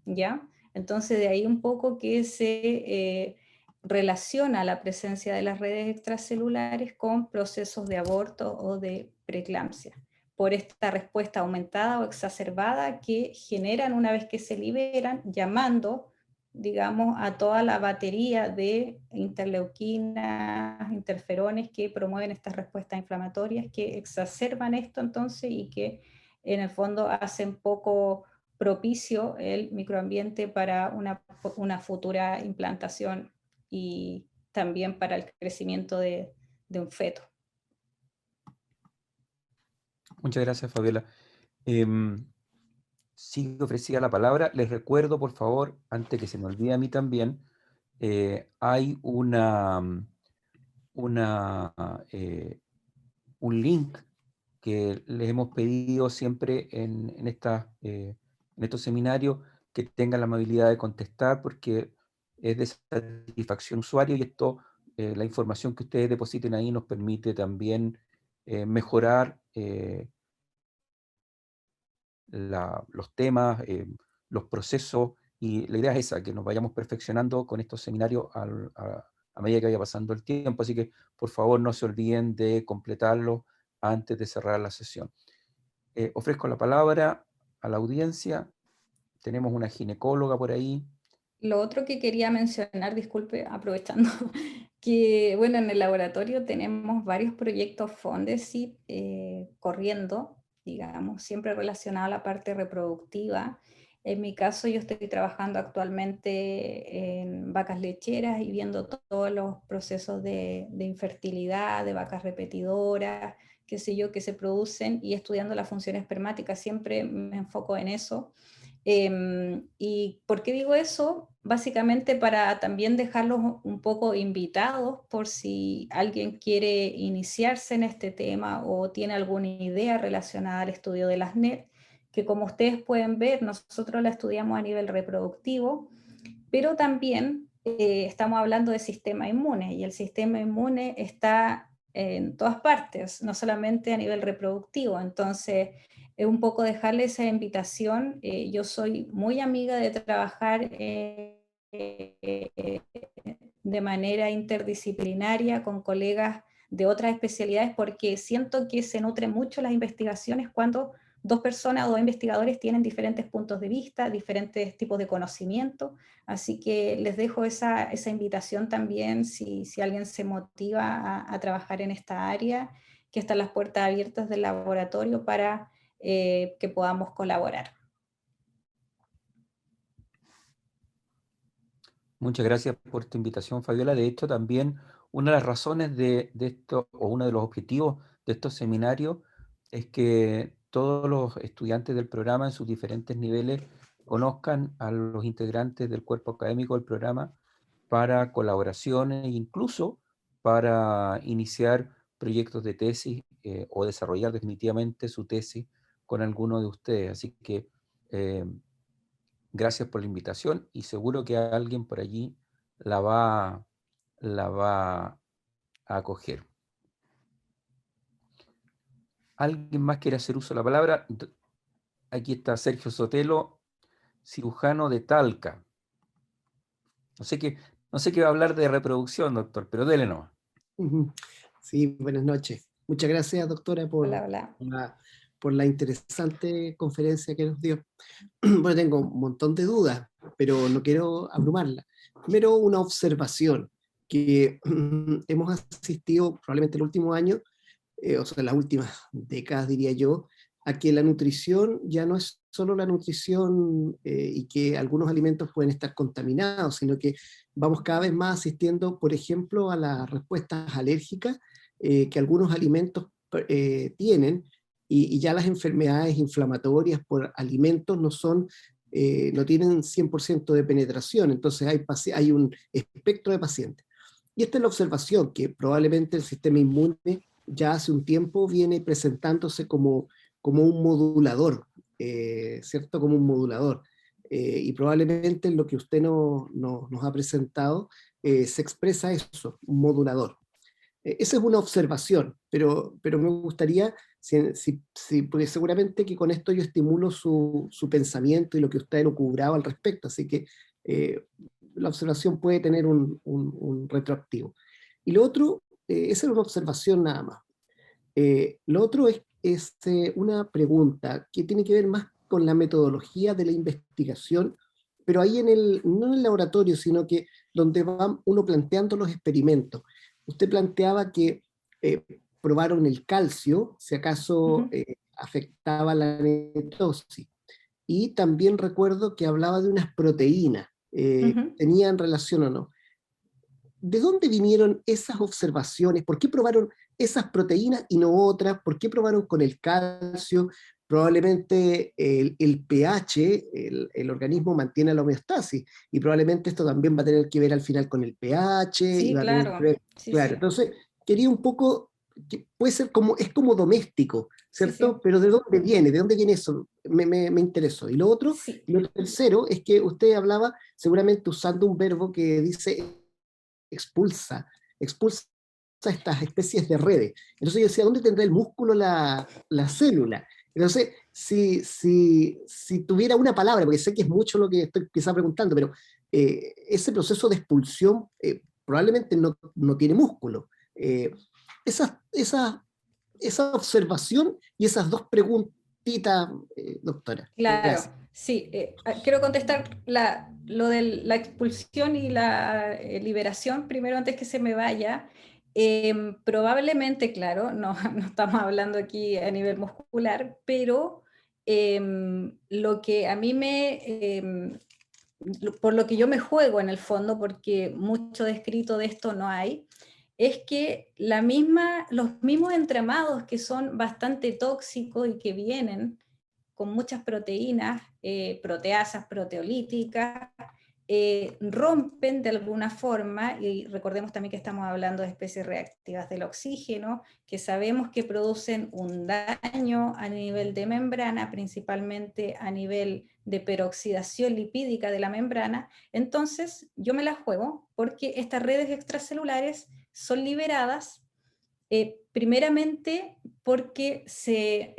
[SPEAKER 2] ¿ya? Entonces de ahí un poco que se relaciona la presencia de las redes extracelulares con procesos de aborto o de preeclampsia, por esta respuesta aumentada o exacerbada que generan una vez que se liberan, llamando, digamos, a toda la batería de interleuquinas, interferones que promueven estas respuestas inflamatorias, que exacerban esto entonces y que en el fondo hacen poco propicio el microambiente para una futura implantación y también para el crecimiento de un feto.
[SPEAKER 1] Muchas gracias, Fabiola. Sí que ofrecía la palabra. Les recuerdo, por favor, antes que se me olvide a mí también, hay un link que les hemos pedido siempre en estos seminarios, que tengan la amabilidad de contestar, porque es de satisfacción usuario, y esto, la información que ustedes depositen ahí nos permite también mejorar los temas, los procesos, y la idea es esa, que nos vayamos perfeccionando con estos seminarios a medida que vaya pasando el tiempo. Así que, por favor, no se olviden de completarlo antes de cerrar la sesión. Ofrezco la palabra a la audiencia. tenemos una ginecóloga por ahí.
[SPEAKER 2] Lo otro que quería mencionar, disculpe, aprovechando, que bueno, en el laboratorio tenemos varios proyectos Fondesit corriendo, digamos, siempre relacionado a la parte reproductiva. En mi caso, yo estoy trabajando actualmente en vacas lecheras y viendo todos los procesos de infertilidad, de vacas repetidoras, qué sé yo, que se producen, y estudiando la función espermática, siempre me enfoco en eso. ¿Y por qué digo eso? Básicamente para también dejarlos un poco invitados por si alguien quiere iniciarse en este tema o tiene alguna idea relacionada al estudio de las NET, que como ustedes pueden ver, nosotros la estudiamos a nivel reproductivo, pero también estamos hablando de sistema inmune, y el sistema inmune está en todas partes, no solamente a nivel reproductivo. Entonces, es un poco dejarle esa invitación. Yo soy muy amiga de trabajar de manera interdisciplinaria con colegas de otras especialidades, porque siento que se nutren mucho las investigaciones cuando dos personas o dos investigadores tienen diferentes puntos de vista, diferentes tipos de conocimiento. Así que les dejo esa invitación también si alguien se motiva a trabajar en esta área, que están las puertas abiertas del laboratorio para que podamos colaborar.
[SPEAKER 1] Muchas gracias por tu invitación, Fabiola. De hecho, también una de las razones de esto, o uno de los objetivos de estos seminarios, es que todos los estudiantes del programa en sus diferentes niveles conozcan a los integrantes del cuerpo académico del programa para colaboraciones, incluso para iniciar proyectos de tesis o desarrollar definitivamente su tesis con alguno de ustedes. Así que gracias por la invitación, y seguro que alguien por allí la va a acoger. ¿Alguien más quiere hacer uso de la palabra? Aquí está Sergio Sotelo, cirujano de Talca. No sé qué va a hablar de reproducción, doctor, pero dele nomás.
[SPEAKER 7] Sí, buenas noches. Muchas gracias, doctora,
[SPEAKER 2] Hola.
[SPEAKER 7] por la interesante conferencia que nos dio. Bueno, tengo un montón de dudas, pero no quiero abrumarla. Primero, una observación, que hemos asistido probablemente el último año, o sea, en las últimas décadas, diría yo, a que la nutrición ya no es solo la nutrición y que algunos alimentos pueden estar contaminados, sino que vamos cada vez más asistiendo, por ejemplo, a las respuestas alérgicas que algunos alimentos tienen, y ya las enfermedades inflamatorias por alimentos no tienen 100% de penetración, entonces hay un espectro de pacientes. Y esta es la observación, que probablemente el sistema inmune ya hace un tiempo viene presentándose como un modulador, ¿cierto? Como un modulador. Y probablemente en lo que usted nos ha presentado se expresa eso, un modulador. Esa es una observación, pero me gustaría, porque seguramente que con esto yo estimulo su pensamiento y lo que usted ha elucubrado al respecto, así que la observación puede tener un retroactivo. Y lo otro, esa era una observación nada más. Lo otro es una pregunta que tiene que ver más con la metodología de la investigación, pero ahí no en el laboratorio, sino que donde va uno planteando los experimentos. Usted planteaba que probaron el calcio, si acaso afectaba la netosis. Y también recuerdo que hablaba de unas proteínas, ¿tenían relación o no? ¿De dónde vinieron esas observaciones? ¿Por qué probaron esas proteínas y no otras? ¿Por qué probaron con el calcio? Probablemente el pH, el organismo mantiene la homeostasis, y probablemente esto también va a tener que ver al final con el pH.
[SPEAKER 2] Sí,
[SPEAKER 7] y va
[SPEAKER 2] claro.
[SPEAKER 7] A tener que ver,
[SPEAKER 2] sí,
[SPEAKER 7] claro.
[SPEAKER 2] Sí.
[SPEAKER 7] Entonces, quería un poco, que puede ser es como doméstico, ¿cierto?
[SPEAKER 2] Sí.
[SPEAKER 7] Pero ¿de dónde viene? ¿De dónde viene eso? Me interesó. Y lo otro,
[SPEAKER 2] Sí.
[SPEAKER 7] lo tercero, es que usted hablaba seguramente usando un verbo que dice expulsa estas especies de redes. Entonces yo decía, ¿dónde tendrá el músculo la célula? Entonces, si tuviera una palabra, porque sé que es mucho lo que estoy quizá preguntando, pero ese proceso de expulsión probablemente no tiene músculo. Esa observación y esas dos cortita, doctora.
[SPEAKER 2] Claro,
[SPEAKER 7] Gracias.
[SPEAKER 2] sí. Quiero contestar lo de la expulsión y la liberación primero antes que se me vaya. Probablemente, claro, no, no estamos hablando aquí a nivel muscular, pero lo que a mí por lo que yo me juego en el fondo, porque mucho descrito de esto no hay, es que los mismos entramados que son bastante tóxicos y que vienen con muchas proteínas, proteasas, proteolíticas, rompen de alguna forma, y recordemos también que estamos hablando de especies reactivas del oxígeno, que sabemos que producen un daño a nivel de membrana, principalmente a nivel de peroxidación lipídica de la membrana. Entonces yo me la juego porque estas redes extracelulares son liberadas primeramente porque se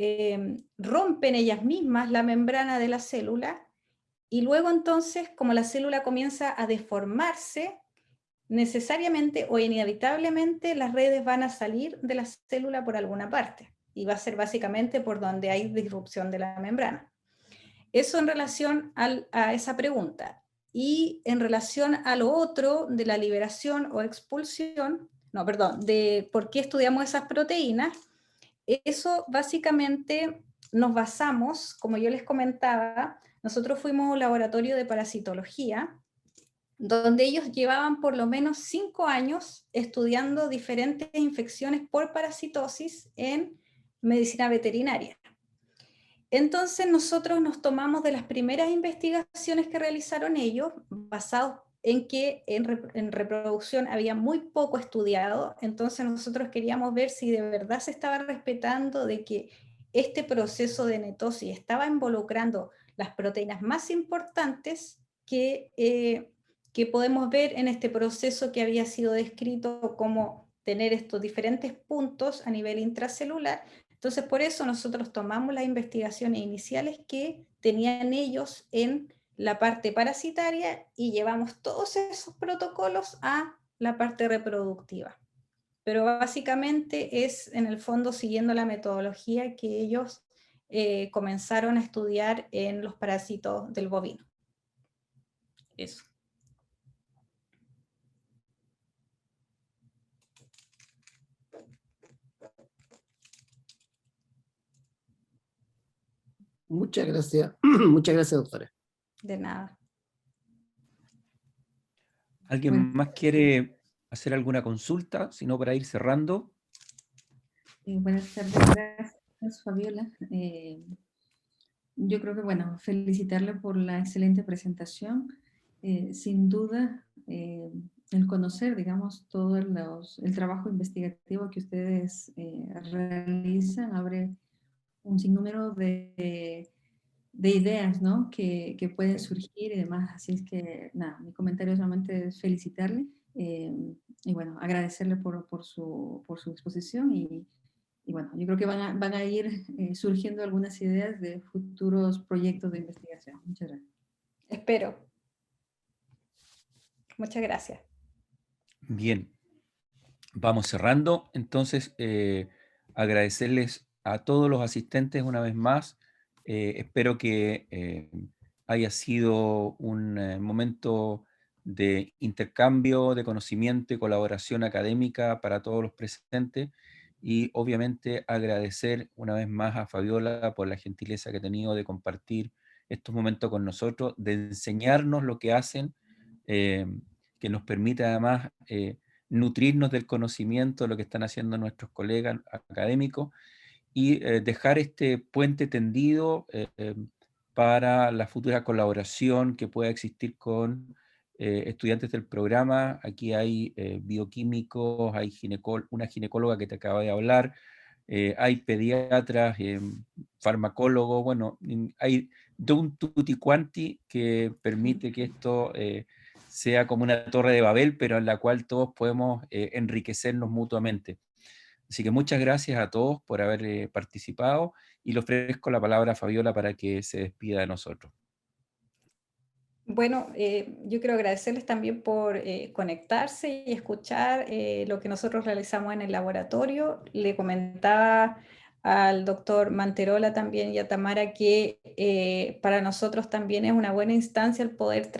[SPEAKER 2] rompen ellas mismas la membrana de la célula, y luego entonces, como la célula comienza a deformarse, necesariamente o inevitablemente las redes van a salir de la célula por alguna parte, y va a ser básicamente por donde hay disrupción de la membrana. Eso en relación a esa pregunta. Y en relación a lo otro de la liberación o expulsión, no, perdón, de por qué estudiamos esas proteínas, eso básicamente nos basamos, como yo les comentaba, nosotros fuimos a un laboratorio de parasitología, donde ellos llevaban por lo menos 5 años estudiando diferentes infecciones por parasitosis en medicina veterinaria. Entonces nosotros nos tomamos de las primeras investigaciones que realizaron ellos, basados en que en reproducción había muy poco estudiado. Entonces nosotros queríamos ver si de verdad se estaba respetando de que este proceso de netosis estaba involucrando las proteínas más importantes que podemos ver en este proceso que había sido descrito como tener estos diferentes puntos a nivel intracelular. Entonces, por eso nosotros tomamos las investigaciones iniciales que tenían ellos en la parte parasitaria y llevamos todos esos protocolos a la parte reproductiva. Pero básicamente es, en el fondo, siguiendo la metodología que ellos comenzaron a estudiar en los parásitos del bovino. Eso.
[SPEAKER 7] Muchas gracias. Muchas gracias, doctora.
[SPEAKER 2] De nada.
[SPEAKER 1] ¿Alguien
[SPEAKER 8] Bueno.
[SPEAKER 1] más quiere hacer alguna consulta? Si no, para ir cerrando.
[SPEAKER 8] Buenas tardes, gracias Fabiola. Yo creo que, bueno, felicitarle por la excelente presentación. Sin duda, el conocer, digamos, todo el trabajo investigativo que ustedes realizan abre un sinnúmero de ideas, ¿no? que pueden surgir y demás. Así es que, nada, mi comentario solamente es felicitarle y, bueno, agradecerle por su exposición y bueno, yo creo que van a ir surgiendo algunas ideas de futuros proyectos de investigación. Muchas gracias.
[SPEAKER 2] Espero. Muchas gracias.
[SPEAKER 1] Bien, vamos cerrando. Entonces, agradecerles a todos los asistentes una vez más. Espero que haya sido un momento de intercambio, de conocimiento y colaboración académica para todos los presentes. Y obviamente agradecer una vez más a Fabiola por la gentileza que ha tenido de compartir estos momentos con nosotros, de enseñarnos lo que hacen, que nos permite además nutrirnos del conocimiento de lo que están haciendo nuestros colegas académicos y dejar este puente tendido para la futura colaboración que pueda existir con estudiantes del programa. Aquí hay bioquímicos, hay una ginecóloga que te acaba de hablar, hay pediatras, farmacólogos, bueno, hay de un tutti quanti que permite que esto sea como una torre de Babel, pero en la cual todos podemos enriquecernos mutuamente. Así que muchas gracias a todos por haber participado y le ofrezco la palabra a Fabiola para que se despida de nosotros.
[SPEAKER 2] Bueno, yo quiero agradecerles también por conectarse y escuchar lo que nosotros realizamos en el laboratorio. Le comentaba al doctor Manterola también y a Tamara, que para nosotros también es una buena instancia el poder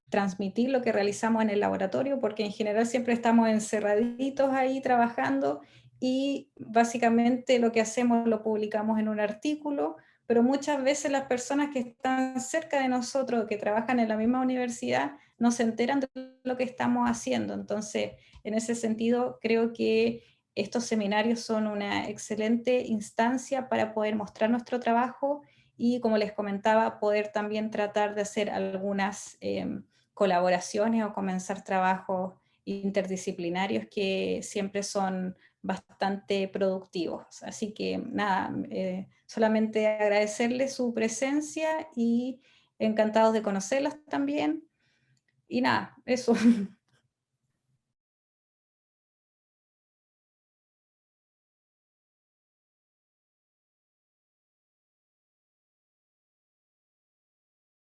[SPEAKER 2] transmitir lo que realizamos en el laboratorio, porque en general siempre estamos encerraditos ahí trabajando y básicamente lo que hacemos lo publicamos en un artículo, pero muchas veces las personas que están cerca de nosotros, que trabajan en la misma universidad, no se enteran de lo que estamos haciendo. Entonces, en ese sentido, creo que estos seminarios son una excelente instancia para poder mostrar nuestro trabajo y, como les comentaba, poder también tratar de hacer algunas colaboraciones o comenzar trabajos interdisciplinarios que siempre son bastante productivos. Así que nada, solamente agradecerles su presencia y encantados de conocerlas también. Y nada, eso.